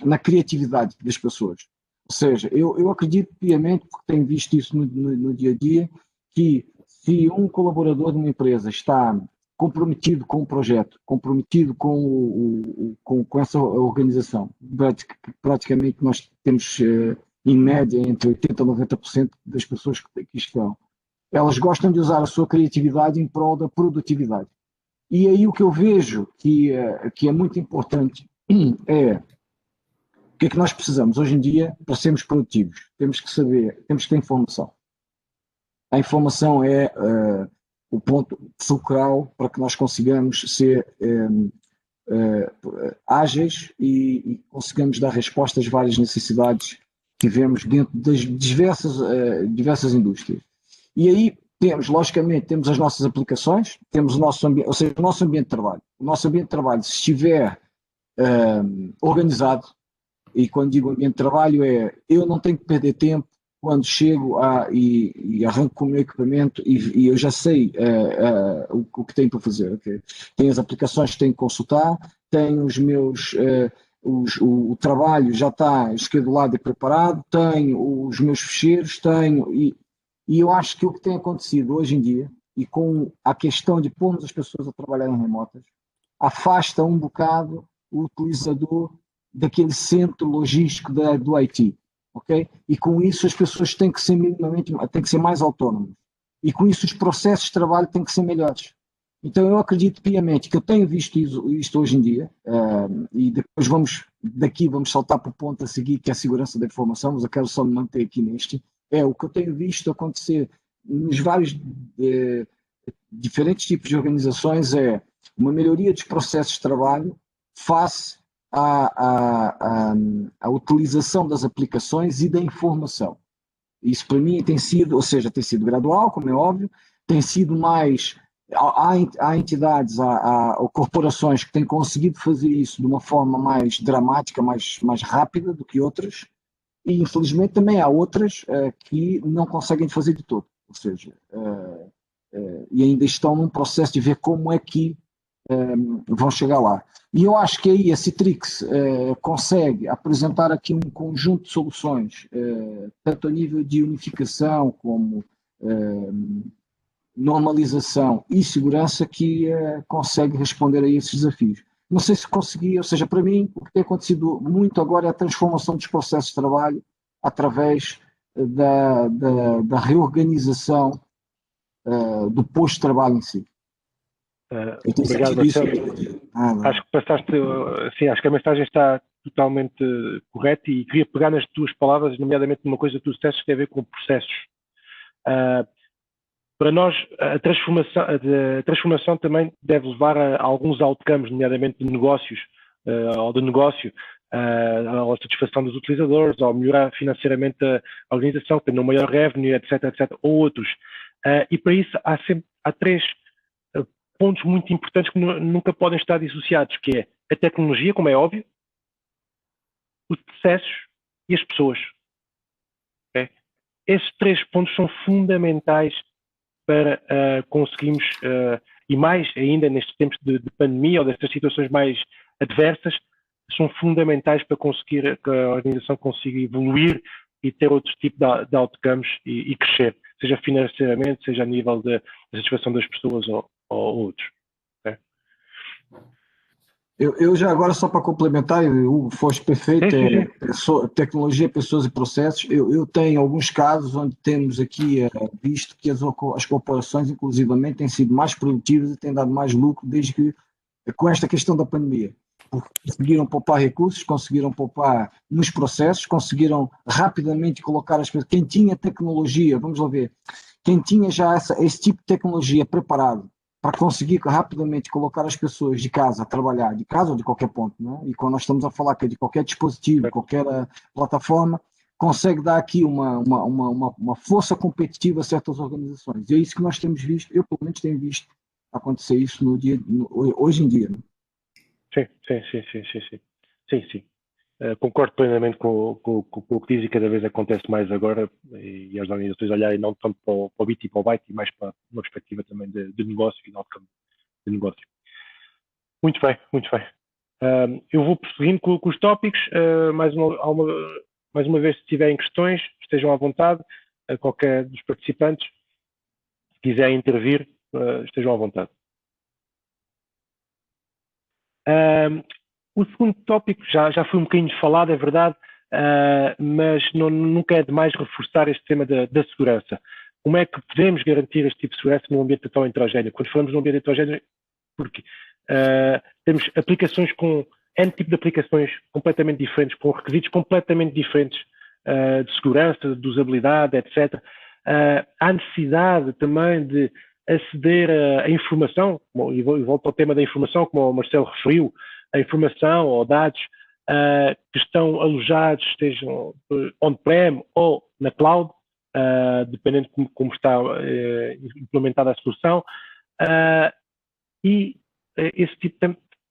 na criatividade das pessoas. Ou seja, eu acredito piamente, porque tenho visto isso no dia a dia, que se um colaborador de uma empresa está comprometido com o projeto, comprometido com essa organização, praticamente nós temos, em média, entre 80% e 90% das pessoas que estão, elas gostam de usar a sua criatividade em prol da produtividade. E aí o que eu vejo que é muito importante é o que é que nós precisamos hoje em dia para sermos produtivos. Temos que saber, temos que ter informação. A informação é o ponto fulcral para que nós consigamos ser ágeis e consigamos dar respostas às várias necessidades que vemos dentro das diversas indústrias. E aí logicamente, temos as nossas aplicações, temos o nosso ambiente, ou seja, o nosso ambiente de trabalho. O nosso ambiente de trabalho, se estiver organizado, e quando digo ambiente de trabalho eu não tenho que perder tempo quando chego e arranco com o meu equipamento e eu já sei o que tenho para fazer. Okay? Tenho as aplicações que tenho que consultar, tenho os meus... o trabalho já está esquedulado e preparado, tenho os meus ficheiros, e eu acho que o que tem acontecido hoje em dia, e com a questão de pormos as pessoas a trabalharem remotas, afasta um bocado o utilizador daquele centro logístico do IT, ok? E com isso as pessoas têm que ser mais autónomas. E com isso os processos de trabalho têm que ser melhores. Então eu acredito piamente que eu tenho visto isto hoje em dia, e depois vamos saltar para o ponto a seguir, que é a segurança da informação, mas eu quero só me manter aqui neste. O que eu tenho visto acontecer nos vários diferentes tipos de organizações é uma melhoria dos processos de trabalho face à utilização das aplicações e da informação. Isso para mim tem sido gradual, como é óbvio, tem sido mais... Há entidades, há corporações que têm conseguido fazer isso de uma forma mais dramática, mais rápida do que outras, e infelizmente também há outras que não conseguem fazer de todo, ou seja, e ainda estão num processo de ver como é que vão chegar lá. E eu acho que aí a Citrix consegue apresentar aqui um conjunto de soluções, tanto a nível de unificação como normalização e segurança, que consegue responder a esses desafios. Não sei se consegui, ou seja, para mim, o que tem acontecido muito agora é a transformação dos processos de trabalho através da reorganização do posto de trabalho em si. Obrigado, Marcelo. Acho que passaste, sim, acho que a mensagem está totalmente correta e queria pegar nas tuas palavras, nomeadamente numa coisa que tu disseste que tem a ver com processos. Para nós, a transformação também deve levar a alguns outcomes, nomeadamente de negócios, ou de negócio, à satisfação dos utilizadores, ou melhorar financeiramente a organização, tendo um maior revenue, etc., ou outros. E para isso há três pontos muito importantes que nunca podem estar dissociados, que é a tecnologia, como é óbvio, os processos e as pessoas. Okay? Esses três pontos são fundamentais para conseguirmos, e mais ainda nestes tempos de pandemia ou destas situações mais adversas, são fundamentais para conseguir que a organização consiga evoluir e ter outro tipo de outcomes e crescer, seja financeiramente, seja a nível da satisfação das pessoas ou outros. Okay? Eu já agora, só para complementar, o foste perfeito, tecnologia, pessoas e processos. Eu tenho alguns casos onde temos aqui visto que as corporações, inclusivamente, têm sido mais produtivas e têm dado mais lucro desde que, com esta questão da pandemia. Porque conseguiram poupar recursos, conseguiram poupar nos processos, conseguiram rapidamente colocar as pessoas. Quem tinha tecnologia, vamos lá ver, quem tinha já esse tipo de tecnologia preparado para conseguir rapidamente colocar as pessoas de casa a trabalhar, de casa ou de qualquer ponto, não é? E quando nós estamos a falar que é de qualquer dispositivo, qualquer plataforma, consegue dar aqui uma força competitiva a certas organizações. E é isso que nós temos visto, eu pelo menos tenho visto acontecer isso hoje em dia. Não é? Sim. Concordo plenamente com o que diz e cada vez acontece mais agora, e as organizações olharem não tanto para o bit e para o byte, e mais para uma perspectiva também de negócio e de outcome de negócio. Muito bem, muito bem. Eu vou prosseguindo com os tópicos. Mais uma vez, se tiverem questões, estejam à vontade. Qualquer dos participantes, se quiserem intervir, estejam à vontade. O segundo tópico já foi um bocadinho falado, é verdade, mas nunca é demais reforçar este tema da segurança. Como é que podemos garantir este tipo de segurança num ambiente tão heterogéneo? Quando falamos de um ambiente heterogéneo, porque temos aplicações com N tipo de aplicações completamente diferentes, com requisitos completamente diferentes de segurança, de usabilidade, etc. Há necessidade também de aceder a informação, e volto ao tema da informação, como o Marcelo referiu, a informação ou dados que estão alojados, estejam on-prem ou na cloud, dependendo de como está implementada a solução, e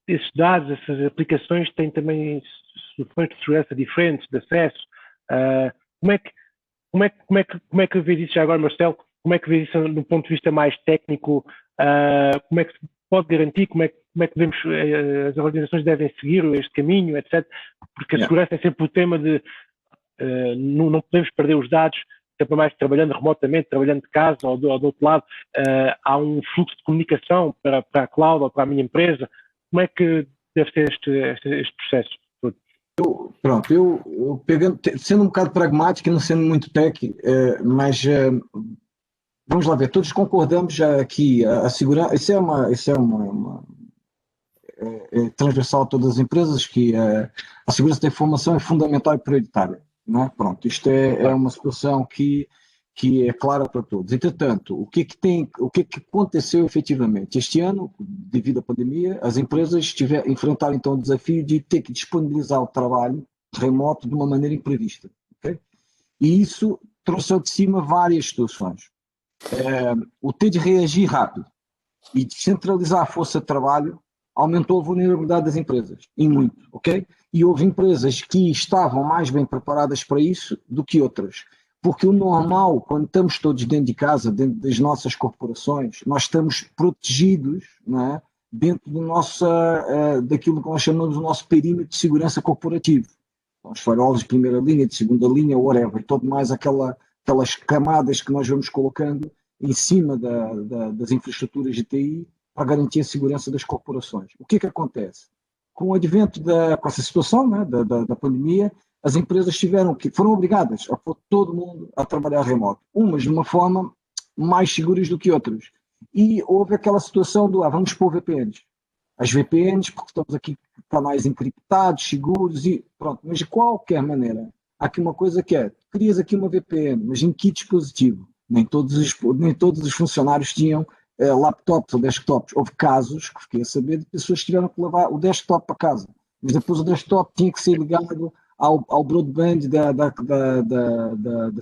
esses dados, essas aplicações têm também soluções de segurança diferentes, de acesso. Como é que vês isso já agora, Marcelo? Como é que vês isso do ponto de vista mais técnico? Como é que se pode garantir? Como é que devemos, as organizações devem seguir este caminho, etc. Porque a segurança é sempre o tema de não podemos perder os dados, sempre mais trabalhando remotamente, trabalhando de casa ou do outro lado. Há um fluxo de comunicação para a cloud ou para a minha empresa. Como é que deve ser este processo? Eu pegando, sendo um bocado pragmático e não sendo muito tech, mas vamos lá ver, todos concordamos já que a segurança, isso é transversal a todas as empresas, que a segurança da informação é fundamental e prioritária, não é? Pronto, isto é uma situação que é clara para todos. Entretanto, o que aconteceu efetivamente? Este ano, devido à pandemia, as empresas enfrentaram então o desafio de ter que disponibilizar o trabalho remoto de uma maneira imprevista. Okay? E isso trouxe ao de cima várias situações. O ter de reagir rápido e descentralizar a força de trabalho aumentou a vulnerabilidade das empresas, e muito, ok? E houve empresas que estavam mais bem preparadas para isso do que outras. Porque o normal, quando estamos todos dentro de casa, dentro das nossas corporações, nós estamos protegidos, não é? Dentro daquilo que nós chamamos do nosso perímetro de segurança corporativo. Os faróis de primeira linha, de segunda linha, whatever, todo mais aquelas camadas que nós vamos colocando em cima das infraestruturas de TI para garantir a segurança das corporações. O que acontece? Com o advento com essa situação, né, da pandemia, as empresas foram obrigadas a pôr todo mundo a trabalhar remoto, umas de uma forma mais seguras do que outras. E houve aquela situação vamos pôr VPNs. As VPNs, porque estamos aqui canais encriptados, seguros e pronto. Mas de qualquer maneira, há aqui uma coisa que crias aqui uma VPN, mas em que dispositivo? Nem todos os funcionários tinham laptops ou desktops. Houve casos, que fiquei a saber, de pessoas que tiveram que levar o desktop para casa. Mas depois o desktop tinha que ser ligado ao broadband da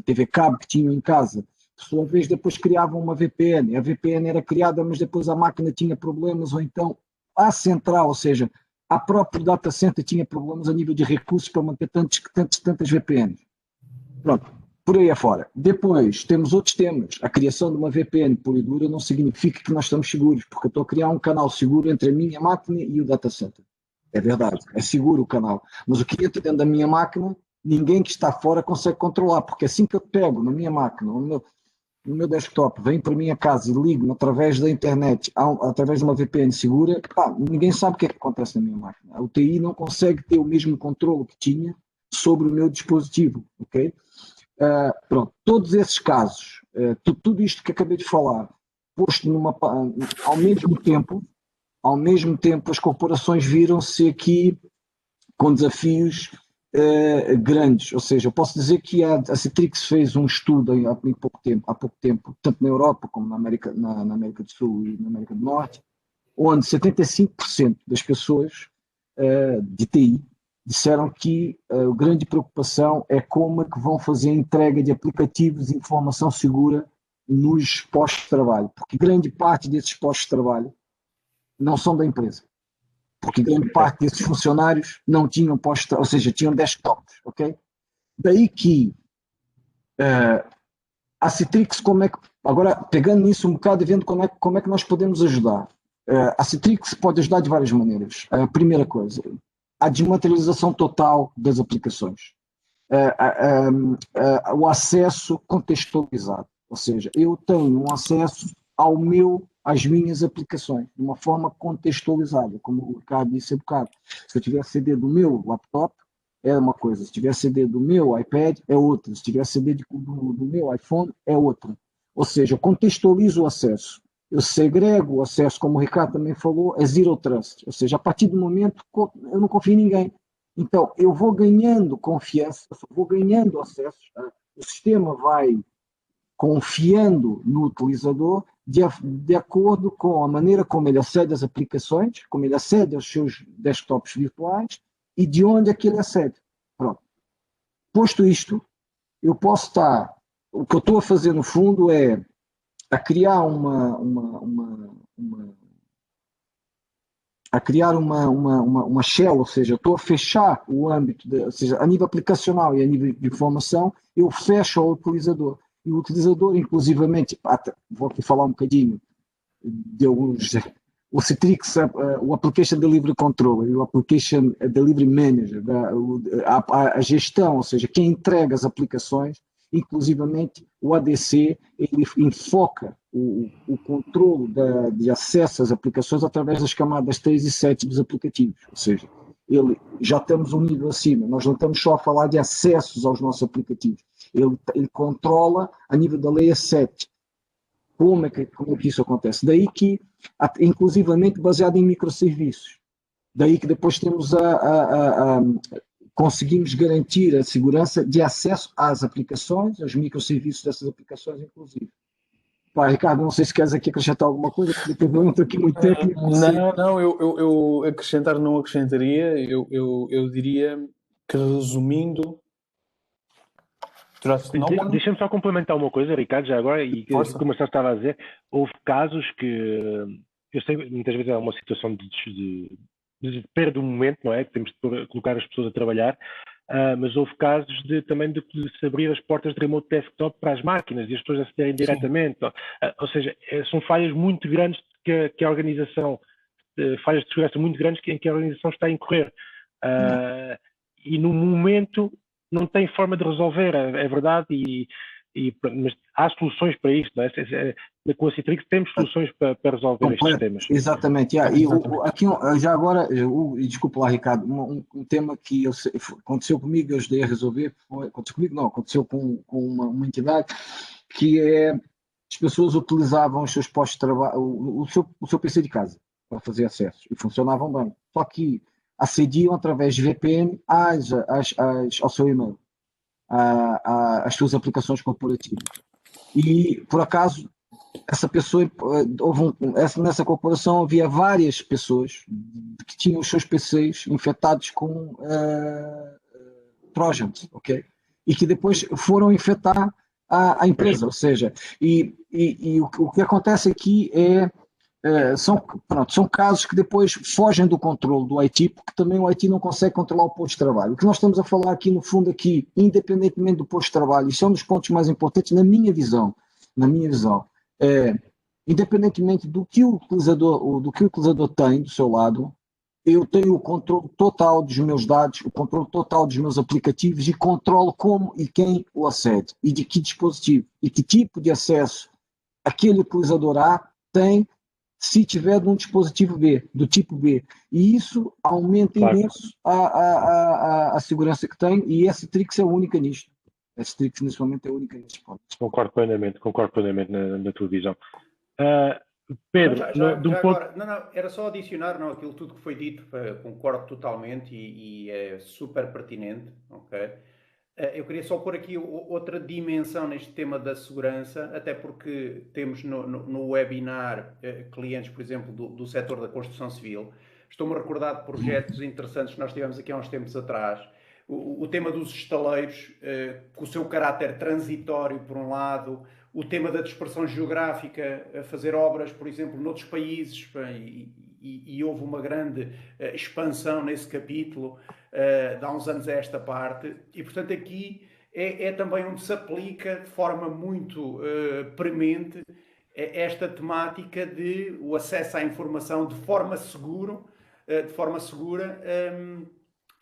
TV Cabo que tinham em casa. Por sua vez, depois criavam uma VPN. A VPN era criada, mas depois a máquina tinha problemas, ou então a central, ou seja, a própria data center tinha problemas a nível de recursos para manter tantas VPNs. Pronto, por aí afora. Depois, temos outros temas. A criação de uma VPN pura e dura não significa que nós estamos seguros, porque eu estou a criar um canal seguro entre a minha máquina e o data center. É verdade, é seguro o canal. Mas o que entra dentro da minha máquina, ninguém que está fora consegue controlar, porque assim que eu pego na minha máquina, no meu desktop, venho para a minha casa e ligo através da internet, através de uma VPN segura, ninguém sabe o que é que acontece na minha máquina. A UTI não consegue ter o mesmo controle que tinha sobre o meu dispositivo, ok? Pronto, todos esses casos, tudo isto que acabei de falar, posto ao mesmo tempo as corporações viram-se aqui com desafios grandes, ou seja, eu posso dizer que a Citrix fez um estudo há pouco tempo, tanto na Europa como na América do Sul e na América do Norte, onde 75% das pessoas de TI disseram que a grande preocupação é como é que vão fazer a entrega de aplicativos de informação segura nos postos de trabalho, porque grande parte desses postos de trabalho não são da empresa. porque grande parte desses funcionários não tinham ou seja, tinham desktops, ok? Daí que a Citrix, agora pegando nisso um bocado e vendo como é que nós podemos ajudar. A Citrix pode ajudar de várias maneiras. A primeira coisa, a desmaterialização total das aplicações. O acesso contextualizado, ou seja, eu tenho um acesso às minhas aplicações, de uma forma contextualizada, como o Ricardo disse há bocado. Se eu tiver CD do meu laptop, é uma coisa, se tiver CD do meu iPad, é outra, se tiver CD do meu iPhone, é outra. Ou seja, eu contextualizo o acesso, eu segrego o acesso, como o Ricardo também falou, é zero trust, ou seja, a partir do momento eu não confio em ninguém. Então, eu vou ganhando confiança, vou ganhando acesso, o sistema vai confiando no utilizador de acordo com a maneira como ele acede às aplicações, como ele acede aos seus desktops virtuais e de onde é que ele acede. Pronto. Posto isto, eu posso estar... O que eu estou a fazer, no fundo, é a criar uma shell, ou seja, eu estou a fechar o âmbito, ou seja, a nível aplicacional e a nível de informação, eu fecho ao utilizador. E o utilizador, inclusivamente, vou aqui falar um bocadinho de alguns... O Citrix, o Application Delivery Controller e o Application Delivery Manager, a gestão, ou seja, quem entrega as aplicações, inclusivamente o ADC, ele enfoca o controle de acesso às aplicações através das camadas 3 e 7 dos aplicativos, ou seja, já estamos um nível acima, nós não estamos só a falar de acessos aos nossos aplicativos, ele controla a nível da layer 7, como é que isso acontece? Daí que, inclusivamente baseado em microserviços, daí que depois temos conseguimos garantir a segurança de acesso às aplicações, aos microserviços dessas aplicações, inclusive. Pá, Ricardo, não sei se queres aqui acrescentar alguma coisa, porque depois não entro aqui muito tempo. Não, eu acrescentar não acrescentaria, eu diria que resumindo... Deixa-me só complementar uma coisa, Ricardo, já agora, e como o Marcelo estava a dizer, houve casos que, eu sei, muitas vezes é uma situação de perda do momento, não é? Que temos de colocar as pessoas a trabalhar, mas houve casos também de se abrir as portas de remote desktop para as máquinas e as pessoas acederem diretamente, ou seja, são falhas muito grandes que a organização, falhas de segurança muito grandes em que a organização está a incorrer. E no momento não tem forma de resolver, é verdade, mas há soluções para isto, não é? Com a Citrix temos soluções para resolver estes temas. Exatamente. Aqui, já agora, desculpa lá, Ricardo, um tema que aconteceu comigo, eu ajudei a resolver, aconteceu com uma entidade, que é as pessoas utilizavam os seus postos de trabalho, o seu PC de casa, para fazer acesso, e funcionavam bem. Só que acediam através de VPN ao seu e-mail, às suas aplicações corporativas. E, por acaso, essa pessoa, nessa corporação havia várias pessoas que tinham os seus PCs infectados com trojans, ok? E que depois foram infectar a empresa, ou seja, o que acontece aqui são casos que depois fogem do controle do IT, porque também o IT não consegue controlar o posto de trabalho. O que nós estamos a falar aqui, no fundo, independentemente do posto de trabalho, e são dos pontos mais importantes na minha visão, independentemente do que o utilizador tem do seu lado, eu tenho o controle total dos meus dados, o controle total dos meus aplicativos e controlo como e quem o acede, e de que dispositivo, e que tipo de acesso aquele utilizador A tem se tiver de um dispositivo B, do tipo B. E isso aumenta imenso a segurança que tem, e a Citrix é única nisto. A Citrix, nesse momento, é única nisto. Concordo plenamente na tua visão. Pedro, era só adicionar aquilo tudo que foi dito, concordo totalmente e é super pertinente, ok? Eu queria só pôr aqui outra dimensão neste tema da segurança, até porque temos no webinar clientes, por exemplo, do setor da construção civil. Estou-me a recordar de projetos interessantes que nós tivemos aqui há uns tempos atrás. O tema dos estaleiros, com o seu caráter transitório, por um lado, o tema da dispersão geográfica, a fazer obras, por exemplo, noutros países, e e houve uma grande expansão nesse capítulo de há uns anos a esta parte, e portanto aqui é também onde se aplica de forma muito premente esta temática de o acesso à informação de forma segura,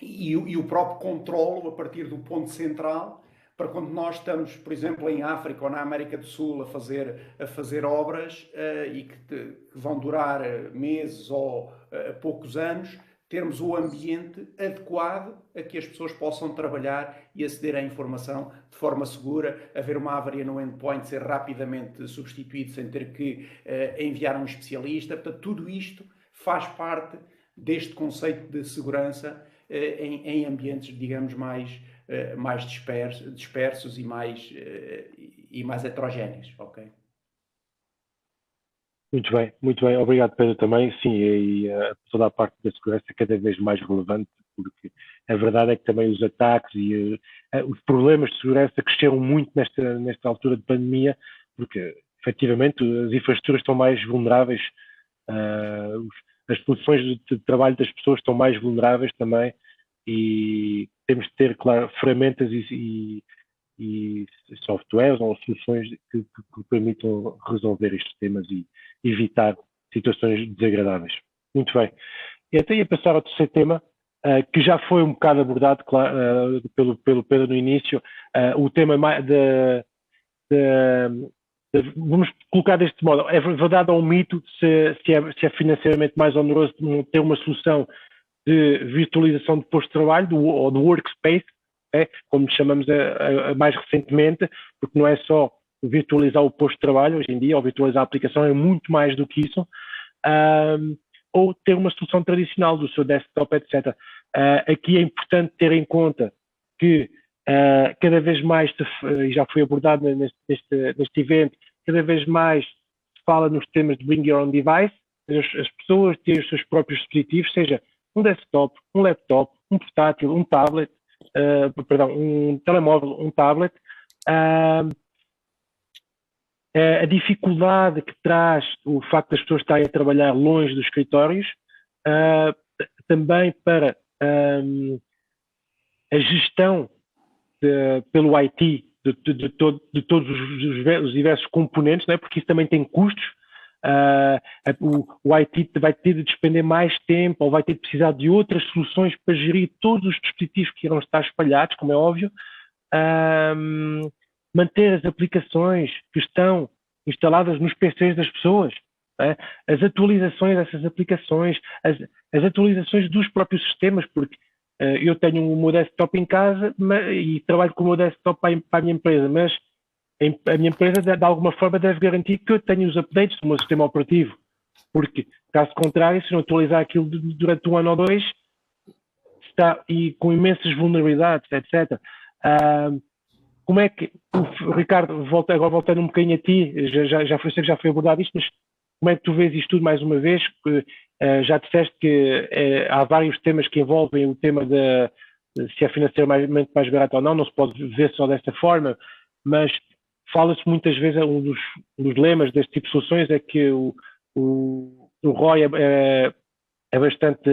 e o próprio controlo a partir do ponto central, para quando nós estamos, por exemplo, em África ou na América do Sul a fazer obras e que vão durar meses ou poucos anos, termos o ambiente adequado a que as pessoas possam trabalhar e aceder à informação de forma segura, haver uma avaria no endpoint, ser rapidamente substituído sem ter que enviar um especialista. Portanto, tudo isto faz parte deste conceito de segurança em ambientes, digamos, mais dispersos e mais heterogéneos, ok? Muito bem, obrigado Pedro também. Sim, e toda a parte da segurança é cada vez mais relevante, porque a verdade é que também os ataques e os problemas de segurança cresceram muito nesta altura de pandemia, porque efetivamente as infraestruturas estão mais vulneráveis, as posições de trabalho das pessoas estão mais vulneráveis também, e temos de ter, claro, ferramentas e softwares ou soluções que permitam resolver estes temas e evitar situações desagradáveis. Muito bem. E até ia passar ao terceiro tema, que já foi um bocado abordado, claro, pelo Pedro no início, o tema vamos colocar deste modo: é verdade ou um mito se é financeiramente mais oneroso ter uma solução de virtualização de posto de trabalho ou do workspace, como chamamos mais recentemente, porque não é só virtualizar o posto de trabalho hoje em dia, ou virtualizar a aplicação, é muito mais do que isso, ou ter uma solução tradicional do seu desktop, etc. Aqui é importante ter em conta que cada vez mais, e já foi abordado neste evento, cada vez mais se fala nos temas de bring your own device, as pessoas terem os seus próprios dispositivos, seja um desktop, um laptop, um portátil, um tablet, um telemóvel, um tablet. A dificuldade que traz o facto das pessoas estarem a trabalhar longe dos escritórios, também para a gestão pelo IT de todos os diversos componentes, não é? Porque isso também tem custos. O IT vai ter de despender mais tempo ou vai ter de precisar de outras soluções para gerir todos os dispositivos que irão estar espalhados, como é óbvio. Manter as aplicações que estão instaladas nos PCs das pessoas, as atualizações dessas aplicações, as atualizações dos próprios sistemas, porque eu tenho o meu desktop em casa e trabalho com o meu desktop para a minha empresa, mas a minha empresa, de alguma forma, deve garantir que eu tenho os updates do meu sistema operativo, porque, caso contrário, se não atualizar aquilo durante um ano ou dois, está e com imensas vulnerabilidades, etc. Como é que, Ricardo, agora voltando um bocadinho a ti, sei que já foi abordado isto, mas como é que tu vês isto tudo mais uma vez? Já disseste que há vários temas que envolvem o tema de se é financeiramente mais barato ou não, não se pode ver só desta forma, mas fala-se muitas vezes, um dos lemas deste tipo de soluções é que o ROI é bastante,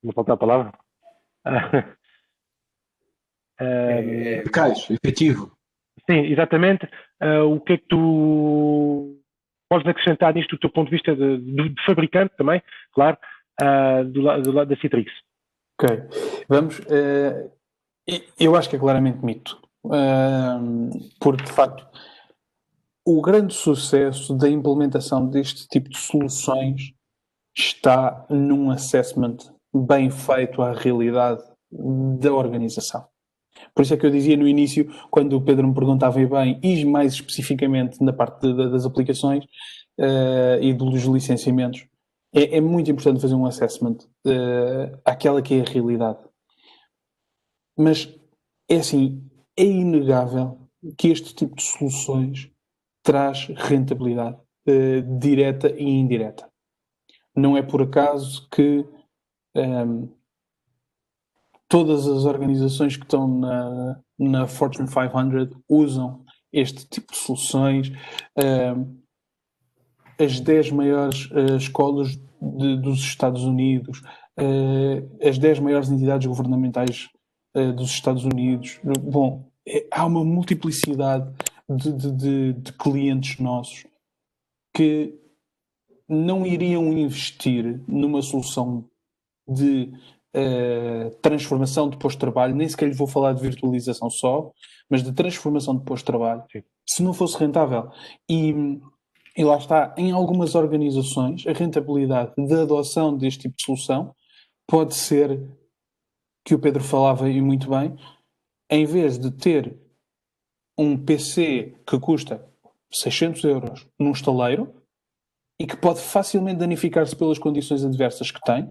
não falta a palavra, eficaz, efetivo. Sim, exatamente. O que é que tu podes acrescentar nisto do teu ponto de vista de fabricante também, claro, do lado da Citrix? Ok, vamos. Eu acho que é claramente mito, porque de facto o grande sucesso da implementação deste tipo de soluções está num assessment bem feito à realidade da organização. Por isso é que eu dizia no início, quando o Pedro me perguntava bem, e mais especificamente na parte das aplicações e dos licenciamentos, é muito importante fazer um assessment àquela que é a realidade. Mas, é assim, é inegável que este tipo de soluções traz rentabilidade direta e indireta. Não é por acaso que todas as organizações que estão na Fortune 500 usam este tipo de soluções. as 10 maiores escolas dos Estados Unidos, as 10 maiores entidades governamentais dos Estados Unidos. Bom, há uma multiplicidade de clientes nossos que não iriam investir numa solução de transformação de posto de trabalho, nem sequer lhe vou falar de virtualização só, mas de transformação de posto de trabalho, se não fosse rentável. E lá está, em algumas organizações, a rentabilidade da adoção deste tipo de solução pode ser, que o Pedro falava e muito bem, em vez de ter um PC que custa 600 euros num estaleiro e que pode facilmente danificar-se pelas condições adversas que tem,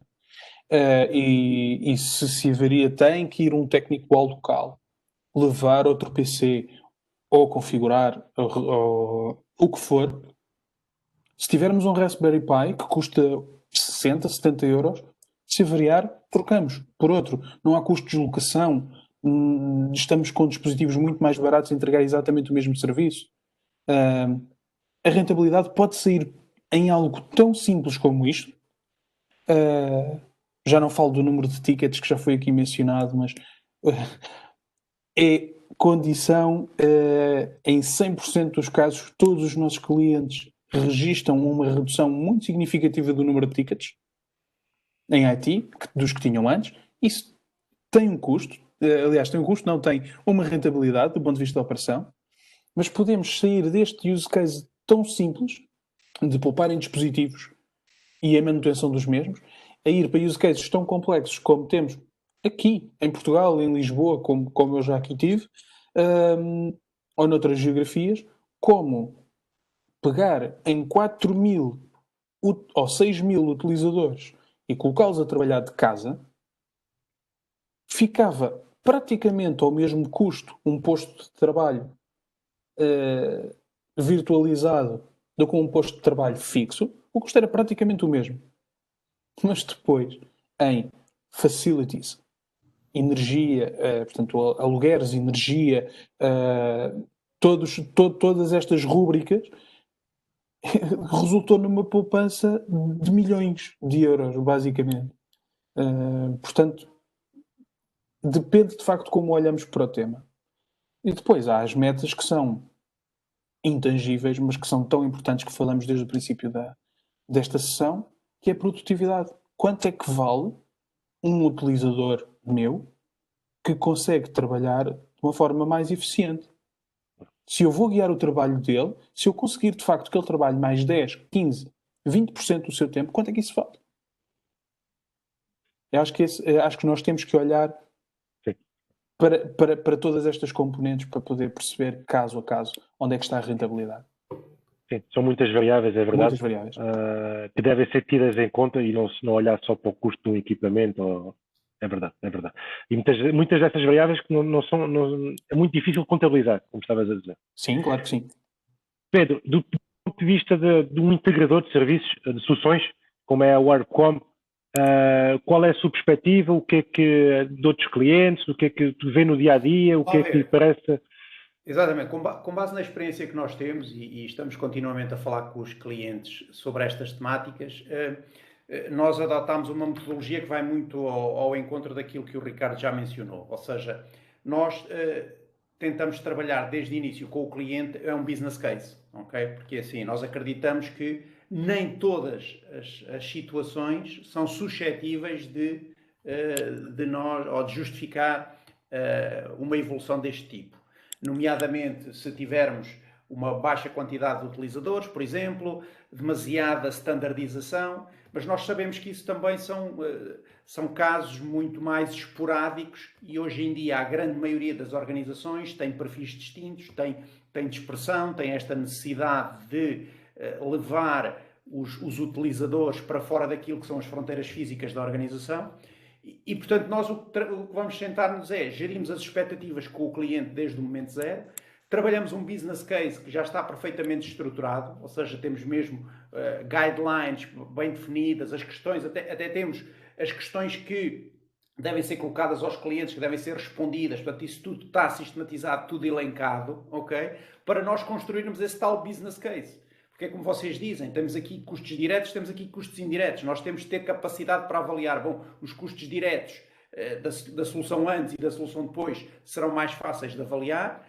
e se haveria, tem que ir um técnico ao local, levar outro PC ou configurar ou o que for. Se tivermos um Raspberry Pi que custa 60, 70 euros, se variar, trocamos por outro. Não há custo de deslocação. Estamos com dispositivos muito mais baratos a entregar exatamente o mesmo serviço. A rentabilidade pode sair em algo tão simples como isto. Já não falo do número de tickets que já foi aqui mencionado, mas é condição, em 100% dos casos, todos os nossos clientes registram uma redução muito significativa do número de tickets em IT, dos que tinham antes. Isso tem um custo, aliás, tem um custo, não tem uma rentabilidade do ponto de vista da operação, mas podemos sair deste use case tão simples, de poupar em dispositivos e a manutenção dos mesmos, a ir para use cases tão complexos como temos aqui, em Portugal, em Lisboa, como eu já aqui tive, ou noutras geografias, como pegar em 4.000 ou 6.000 utilizadores e colocá-los a trabalhar de casa, ficava praticamente ao mesmo custo um posto de trabalho virtualizado do que um posto de trabalho fixo. O custo era praticamente o mesmo. Mas depois, em facilities, energia, portanto, alugueres, energia, todas estas rúbricas, resultou numa poupança de milhões de euros, basicamente. Portanto, depende de facto como olhamos para o tema. E depois há as metas que são intangíveis, mas que são tão importantes, que falamos desde o princípio desta sessão, que é a produtividade. Quanto é que vale um utilizador meu que consegue trabalhar de uma forma mais eficiente? Se eu vou guiar o trabalho dele, se eu conseguir de facto que ele trabalhe mais 10, 15, 20% do seu tempo, quanto é que isso vale? Eu acho que nós temos que olhar para todas estas componentes para poder perceber, caso a caso, onde é que está a rentabilidade. Sim, são muitas variáveis, é verdade. Muitas variáveis. Que devem ser tidas em conta e não olhar só para o custo do equipamento. É verdade. E muitas dessas variáveis que é muito difícil contabilizar, como estavas a dizer. Sim, claro que sim. Pedro, do ponto de vista de um integrador de serviços, de soluções, como é a WorkCom, qual é a sua perspectiva? O que é que de outros clientes? O que é que tu vê no dia-a-dia? O que é que lhe parece? Exatamente, com base na experiência que nós temos e estamos continuamente a falar com os clientes sobre estas temáticas, nós adotámos uma metodologia que vai muito ao encontro daquilo que o Ricardo já mencionou. Ou seja, nós tentamos trabalhar desde o início com o cliente, é um business case, ok? Porque assim, nós acreditamos que nem todas as situações são suscetíveis de nós, ou de justificar uma evolução deste tipo. Nomeadamente, se tivermos uma baixa quantidade de utilizadores, por exemplo, demasiada standardização, mas nós sabemos que isso também são casos muito mais esporádicos e hoje em dia a grande maioria das organizações tem perfis distintos, tem dispersão, tem esta necessidade de levar os utilizadores para fora daquilo que são as fronteiras físicas da organização. E, portanto, nós o que vamos sentar-nos é gerirmos as expectativas com o cliente desde o momento zero, trabalhamos um business case que já está perfeitamente estruturado, ou seja, temos mesmo guidelines bem definidas, as questões, até temos as questões que devem ser colocadas aos clientes, que devem ser respondidas, portanto, isso tudo está sistematizado, tudo elencado, ok? Para nós construirmos esse tal business case. Porque é como vocês dizem, temos aqui custos diretos, temos aqui custos indiretos. Nós temos de ter capacidade para avaliar, bom, os custos diretos da solução antes e da solução depois serão mais fáceis de avaliar.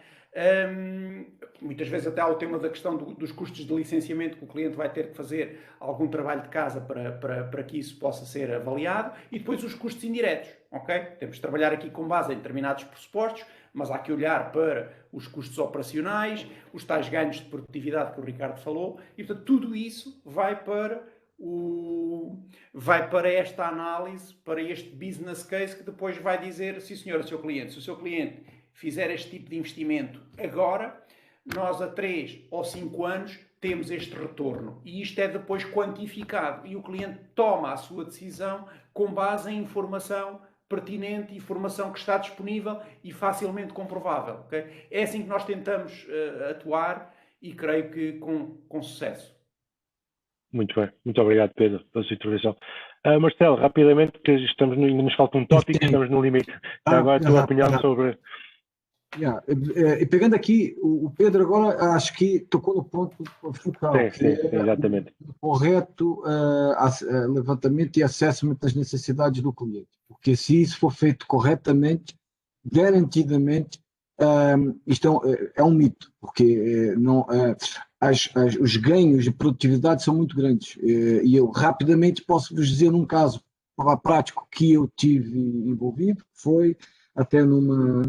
Muitas vezes até há o tema da questão dos custos de licenciamento, que o cliente vai ter que fazer algum trabalho de casa para que isso possa ser avaliado, e depois os custos indiretos, ok? Temos de trabalhar aqui com base em determinados pressupostos, mas há que olhar para os custos operacionais, os tais ganhos de produtividade que o Ricardo falou, e portanto tudo isso vai para esta análise, para este business case, que depois vai dizer, sim senhor, se o seu cliente fizer este tipo de investimento agora, nós a 3 ou 5 anos temos este retorno. E isto é depois quantificado. E o cliente toma a sua decisão com base em informação pertinente, informação que está disponível e facilmente comprovável. Okay? É assim que nós tentamos atuar e creio que com sucesso. Muito bem. Muito obrigado, Pedro, pela sua intervenção. Marcelo, rapidamente, porque ainda nos falta um tópico, estamos no limite. Agora a tua opinião sobre... E pegando aqui, o Pedro agora acho que tocou no ponto focal, sim, exatamente. O correto levantamento e assessment das necessidades do cliente. Porque se isso for feito corretamente, garantidamente, isto é um mito, porque os ganhos de produtividade são muito grandes. E eu rapidamente posso vos dizer num caso prático que eu tive envolvido, foi até numa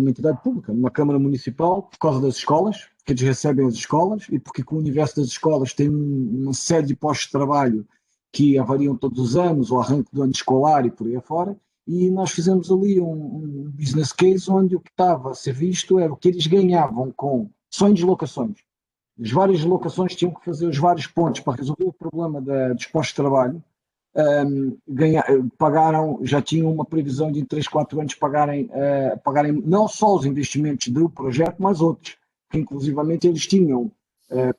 entidade pública, numa Câmara Municipal, por causa das escolas, porque eles recebem as escolas e porque com o universo das escolas tem uma série de postos de trabalho que avariam todos os anos, o arranque do ano escolar e por aí afora, e nós fizemos ali um business case onde o que estava a ser visto era o que eles ganhavam só em deslocações. As várias deslocações tinham que fazer os vários pontos para resolver o problema dos postos de trabalho. Pagaram, já tinham uma previsão de em 3, 4 anos pagarem não só os investimentos do projeto, mas outros, que inclusivamente eles tinham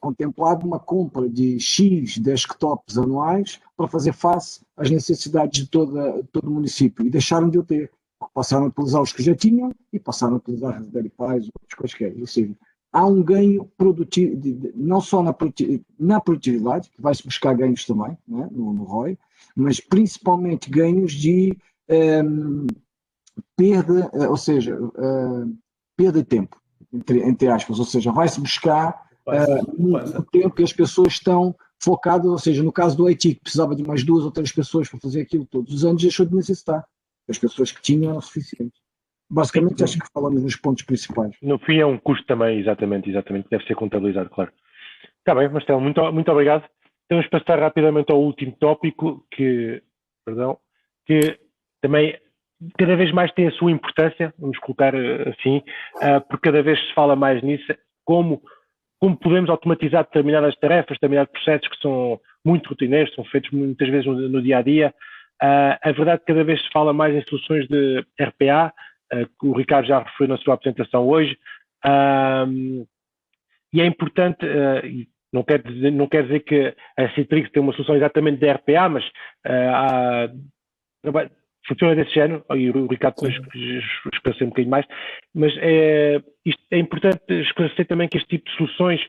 contemplado uma compra de X desktops anuais para fazer face às necessidades de todo o município, e deixaram de o ter, passaram a utilizar os que já tinham e passaram a utilizar Raspberry Pis, outras coisas que é. Ou seja, há um ganho produtivo, não só na produtividade, que vai-se buscar ganhos também, né, no ROI, mas principalmente ganhos de perda, ou seja, perda de tempo, entre aspas, ou seja, vai-se buscar o tempo que as pessoas estão focadas, ou seja, no caso do IT, que precisava de mais 2 ou 3 pessoas para fazer aquilo todos os anos, deixou de necessitar. As pessoas que tinham eram suficientes. Basicamente, acho que falamos nos pontos principais. No fim é um custo também, exatamente, deve ser contabilizado, claro. Está bem, Marcelo, muito obrigado. Vamos passar rapidamente ao último tópico, que também cada vez mais tem a sua importância, vamos colocar assim, porque cada vez se fala mais nisso, como podemos automatizar determinadas tarefas, determinados processos que são muito rotineiros, são feitos muitas vezes no dia-a-dia. A verdade é que cada vez se fala mais em soluções de RPA, que o Ricardo já referiu na sua apresentação hoje, e é importante, não quer dizer que a Citrix tem uma solução exatamente de RPA, mas funciona desse género, e o Ricardo depois esclareceu um bocadinho mais, mas é importante esclarecer também que este tipo de soluções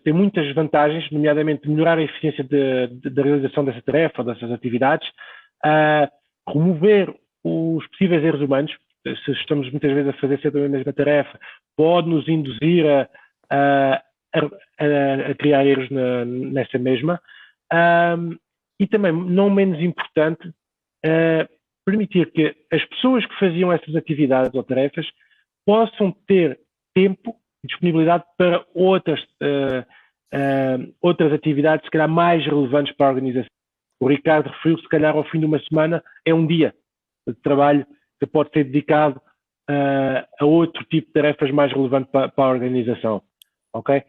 tem muitas vantagens, nomeadamente melhorar a eficiência da realização dessa tarefa, dessas atividades, remover os possíveis erros humanos. Se estamos muitas vezes a fazer sempre a mesma tarefa, pode nos induzir a criar erros nessa mesma, e também, não menos importante, permitir que as pessoas que faziam essas atividades ou tarefas possam ter tempo e disponibilidade para outras atividades, se calhar mais relevantes para a organização. O Ricardo referiu, se calhar ao fim de uma semana é um dia de trabalho que pode ser dedicado a outro tipo de tarefas mais relevantes para a organização. Ok?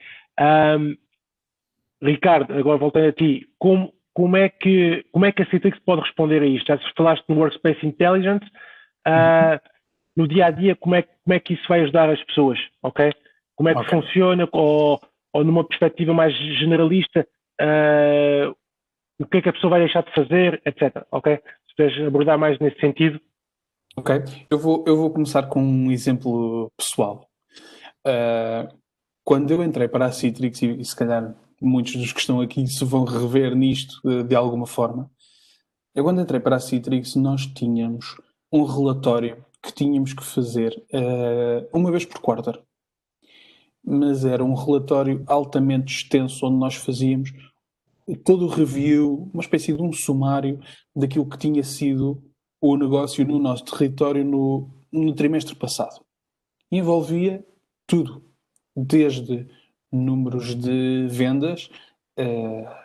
Ricardo, agora voltando a ti, como é que a Citrix pode responder a isto? Já falaste no Workspace Intelligence, no dia-a-dia, como é que isso vai ajudar as pessoas? Ok? Como é que funciona, ou numa perspectiva mais generalista, o que é que a pessoa vai deixar de fazer, etc. Ok? Se puderes abordar mais nesse sentido. Ok, eu vou começar com um exemplo pessoal. quando eu entrei para a Citrix, e se calhar muitos dos que estão aqui se vão rever nisto de alguma forma, eu quando entrei para a Citrix nós tínhamos um relatório que tínhamos que fazer uma vez por quarter. Mas era um relatório altamente extenso onde nós fazíamos todo o review, uma espécie de um sumário daquilo que tinha sido o negócio no nosso território no trimestre passado. Envolvia tudo, desde números de vendas,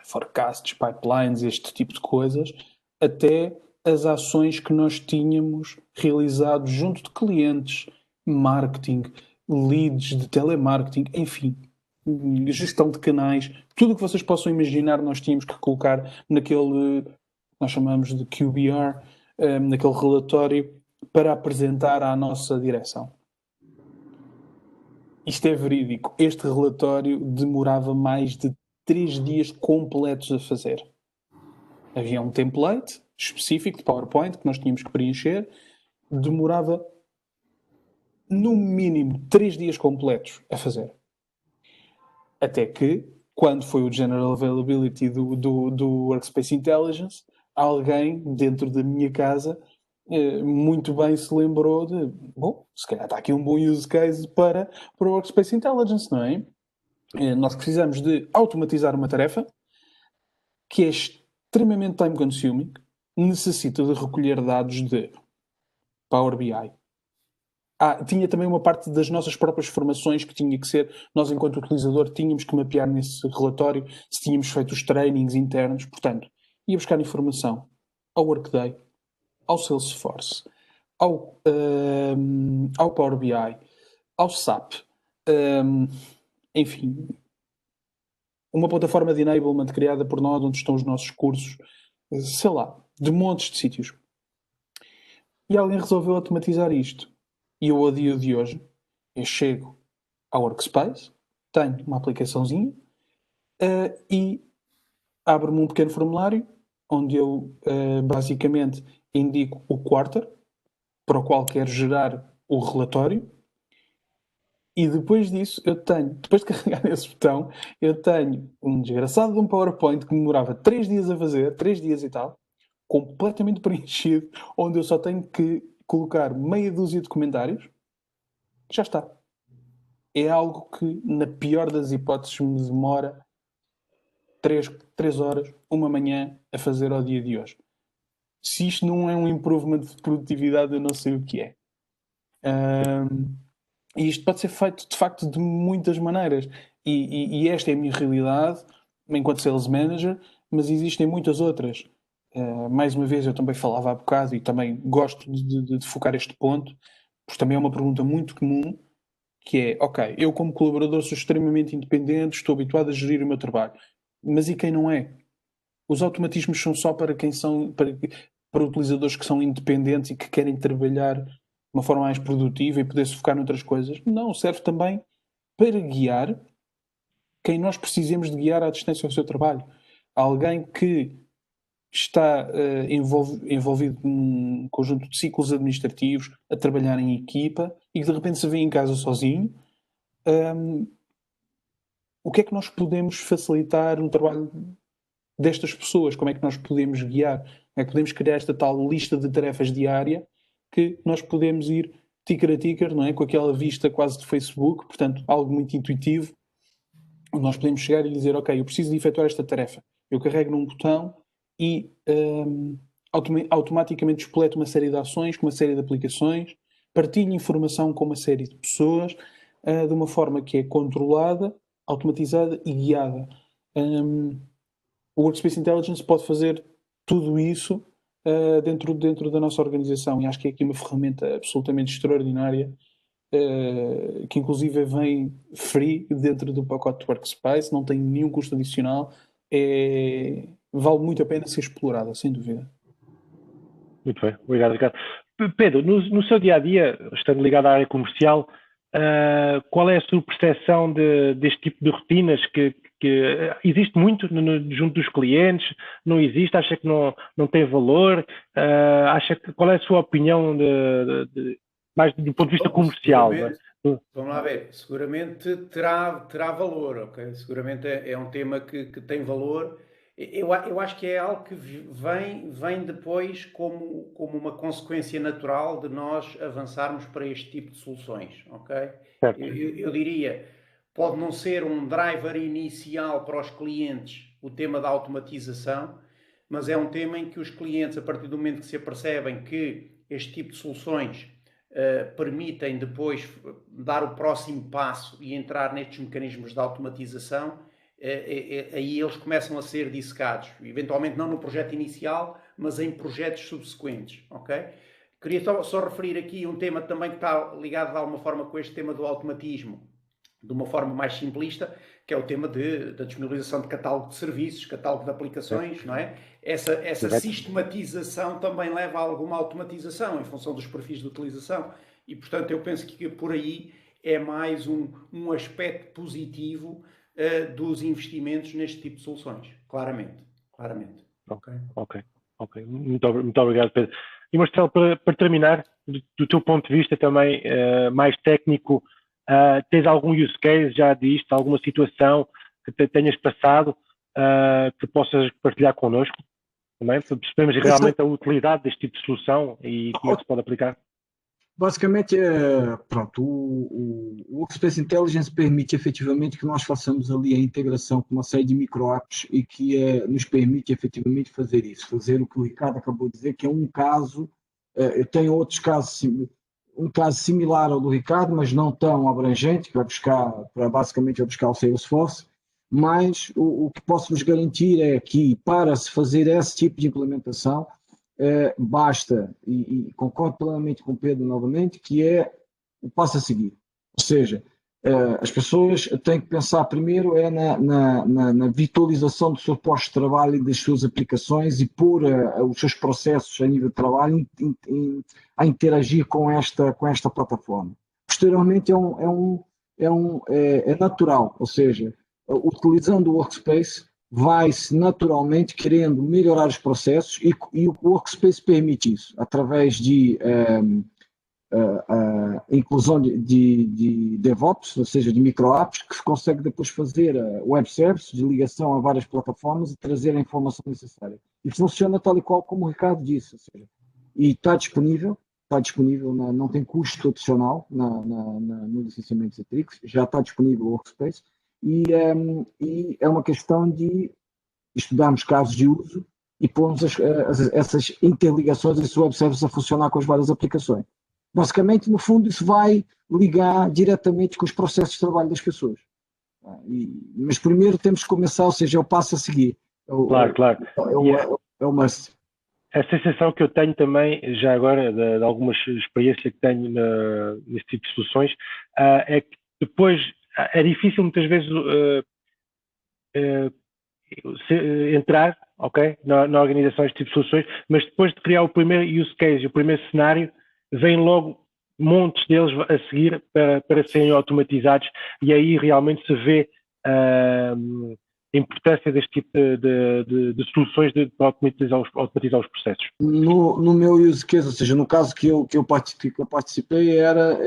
forecasts, pipelines, este tipo de coisas, até as ações que nós tínhamos realizado junto de clientes, marketing, leads de telemarketing, enfim, gestão de canais, tudo o que vocês possam imaginar nós tínhamos que colocar naquele, nós chamamos de QBR, naquele relatório para apresentar à nossa direção. Isto é verídico. Este relatório demorava mais de 3 dias completos a fazer. Havia um template específico de PowerPoint que nós tínhamos que preencher. Demorava no mínimo 3 dias completos a fazer. Até que, quando foi o General Availability do Workspace Intelligence, alguém dentro da minha casa muito bem se lembrou de, bom, se calhar está aqui um bom use case para o Workspace Intelligence, não é? Nós precisamos de automatizar uma tarefa que é extremamente time consuming, necessita de recolher dados de Power BI. Tinha também uma parte das nossas próprias formações que tinha que ser, nós enquanto utilizador tínhamos que mapear nesse relatório se tínhamos feito os trainings internos, portanto, ia buscar informação ao Workday, ao Salesforce, ao Power BI, ao SAP, enfim, uma plataforma de enablement criada por nós, onde estão os nossos cursos, sei lá, de montes de sítios. E alguém resolveu automatizar isto. E eu, ao dia de hoje, eu chego ao Workspace, tenho uma aplicaçãozinha e abro-me um pequeno formulário onde eu basicamente indico o quarter para o qual quero gerar o relatório e depois disso depois de carregar nesse botão, eu tenho um desgraçado de um PowerPoint que me demorava 3 dias a fazer, 3 dias e tal, completamente preenchido, onde eu só tenho que colocar meia dúzia de comentários, já está. É algo que, na pior das hipóteses, me demora 3 horas, uma manhã, a fazer ao dia de hoje. Se isto não é um improvement de produtividade, eu não sei o que é. E isto pode ser feito, de facto, de muitas maneiras. E esta é a minha realidade, enquanto Sales Manager, mas existem muitas outras. Mais uma vez, eu também falava há bocado e também gosto de focar este ponto, porque também é uma pergunta muito comum, que é, ok, eu como colaborador sou extremamente independente, estou habituado a gerir o meu trabalho, mas e quem não é? Os automatismos são só para quem são, para utilizadores que são independentes e que querem trabalhar de uma forma mais produtiva e poder se focar noutras coisas? Não, serve também para guiar quem nós precisemos de guiar à distância ao seu trabalho. Alguém que está envolvido num conjunto de ciclos administrativos, a trabalhar em equipa e que de repente se vê em casa sozinho. O que é que nós podemos facilitar no trabalho destas pessoas? Como é que nós podemos guiar? Como é que podemos criar esta tal lista de tarefas diária que nós podemos ir ticker a ticker, não é? Com aquela vista quase de Facebook, portanto, algo muito intuitivo, onde nós podemos chegar e dizer, ok, eu preciso de efetuar esta tarefa. Eu carrego num botão e automaticamente despleto uma série de ações, com uma série de aplicações, partilho informação com uma série de pessoas, de uma forma que é controlada, automatizada e guiada. O Workspace Intelligence pode fazer tudo isso dentro da nossa organização e acho que é aqui uma ferramenta absolutamente extraordinária que inclusive vem free dentro do pacote Workspace, não tem nenhum custo adicional, vale muito a pena ser explorada, sem dúvida. Muito bem, obrigado, Ricardo. Pedro, no seu dia-a-dia, estando ligado à área comercial, qual é a sua percepção deste tipo de rotinas que existe muito junto dos clientes? Não existe? Acha que não tem valor? Qual é a sua opinião mais do ponto de vista comercial Vamos lá ver, seguramente terá valor, ok? Seguramente é um tema que tem valor. Eu acho que é algo que vem depois como uma consequência natural de nós avançarmos para este tipo de soluções, ok? Eu diria, pode não ser um driver inicial para os clientes o tema da automatização, mas é um tema em que os clientes, a partir do momento que se apercebem que este tipo de soluções permitem depois dar o próximo passo e entrar nestes mecanismos de automatização, aí eles começam a ser dissecados, eventualmente não no projeto inicial, mas em projetos subsequentes, ok? Queria só referir aqui um tema também que está ligado de alguma forma com este tema do automatismo, de uma forma mais simplista, que é o tema da disponibilização de catálogo de serviços, catálogo de aplicações, não é? Essa sistematização também leva a alguma automatização em função dos perfis de utilização e, portanto, eu penso que por aí é mais um aspecto positivo dos investimentos neste tipo de soluções, claramente. Ok. Muito obrigado, Pedro. E Marcelo, para terminar, do teu ponto de vista também mais técnico, tens algum use case já disto, alguma situação que tenhas passado que possas partilhar connosco também, para percebermos realmente a utilidade deste tipo de solução e como é que se pode aplicar? Basicamente, pronto, o Workspace Intelligence permite efetivamente que nós façamos ali a integração com uma série de micro-apps e que nos permite efetivamente fazer isso, fazer o que o Ricardo acabou de dizer, que é um caso, eu tenho outros casos, um caso similar ao do Ricardo, mas não tão abrangente, que vai buscar o Salesforce, mas o que posso vos garantir é que para se fazer esse tipo de implementação, basta, e concordo plenamente com o Pedro novamente, que é o passo a seguir. Ou seja, as pessoas têm que pensar primeiro na virtualização do seu posto de trabalho e das suas aplicações e pôr os seus processos a nível de trabalho a interagir com esta plataforma. Posteriormente é natural, ou seja, utilizando o Workspace, vai-se naturalmente querendo melhorar os processos e o Workspace permite isso, através de inclusão de DevOps, ou seja, de micro-apps, que se consegue depois fazer web services de ligação a várias plataformas e trazer a informação necessária. E funciona tal e qual como o Ricardo disse, ou seja, e está disponível, não tem custo adicional no licenciamento Citrix, já está disponível o Workspace, e é uma questão de estudarmos casos de uso e pormos essas interligações, esses web services a funcionar com as várias aplicações. Basicamente, no fundo, isso vai ligar diretamente com os processos de trabalho das pessoas. Mas primeiro temos que começar, ou seja, é o passo a seguir. Claro. É o must. A sensação que eu tenho também, já agora, de algumas experiências que tenho nesse tipo de soluções, é que depois é difícil muitas vezes entrar, ok, na organização deste tipo de soluções, mas depois de criar o primeiro use case, o primeiro cenário, vem logo montes deles a seguir para serem automatizados e aí realmente se vê a importância deste tipo de soluções para automatizar os processos. No meu use case, ou seja, no caso que eu participei, era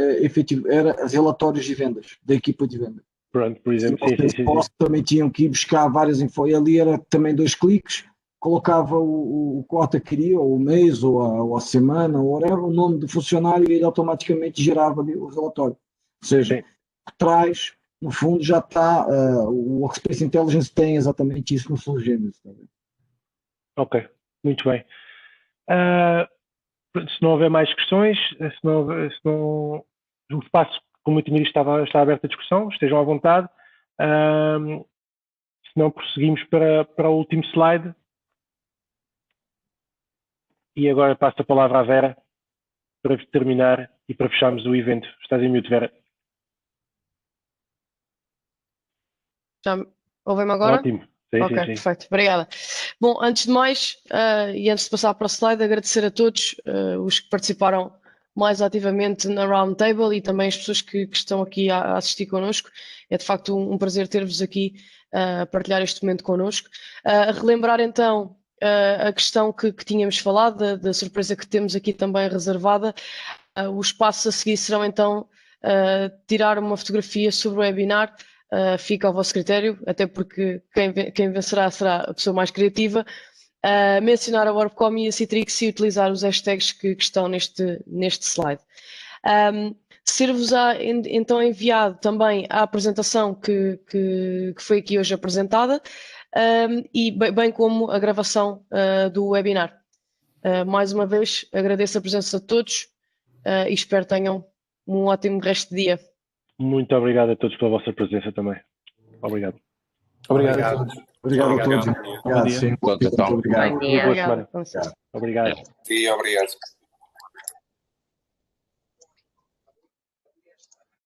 relatórios de vendas, da equipa de vendas. Pronto, por exemplo, sim. Também tinham que ir buscar várias info, e ali era também 2 cliques, colocava o quota que queria, ou o mês, ou a semana, ou whatever, o nome do funcionário, e ele automaticamente gerava ali o relatório. Ou seja, por trás, no fundo, já está, o Workspace Intelligence tem exatamente isso no seu gênero. Ok, muito bem. Se não houver mais questões, o espaço, como eu tinha dito, está aberto à discussão, estejam à vontade. Se não, prosseguimos para o último slide. E agora passo a palavra à Vera para terminar e para fecharmos o evento. Estás em mute, Vera. Já ouvem-me agora? Ótimo. Sim. Perfeito. Obrigada. Bom, antes de mais, e antes de passar para o slide, agradecer a todos os que participaram mais ativamente na Roundtable e também as pessoas que estão aqui a assistir connosco. É de facto um prazer ter-vos aqui a partilhar este momento connosco. Relembrar então a questão que tínhamos falado, da surpresa que temos aqui também reservada. Os passos a seguir serão então tirar uma fotografia sobre o webinar, fica ao vosso critério, até porque quem vencerá será a pessoa mais criativa. Mencionar a WarpCom e a Citrix e utilizar os hashtags que estão neste slide. Ser-vos-á então enviado também a apresentação que foi aqui hoje apresentada, e bem como a gravação do webinar. Mais uma vez agradeço a presença de todos e espero que tenham um ótimo resto de dia. Muito obrigado a todos pela vossa presença também. Obrigado. Obrigado a todos. Obrigado a todos. Bom dia. Sim, muito obrigado. Bom dia. Boa semana. Obrigado. Obrigado.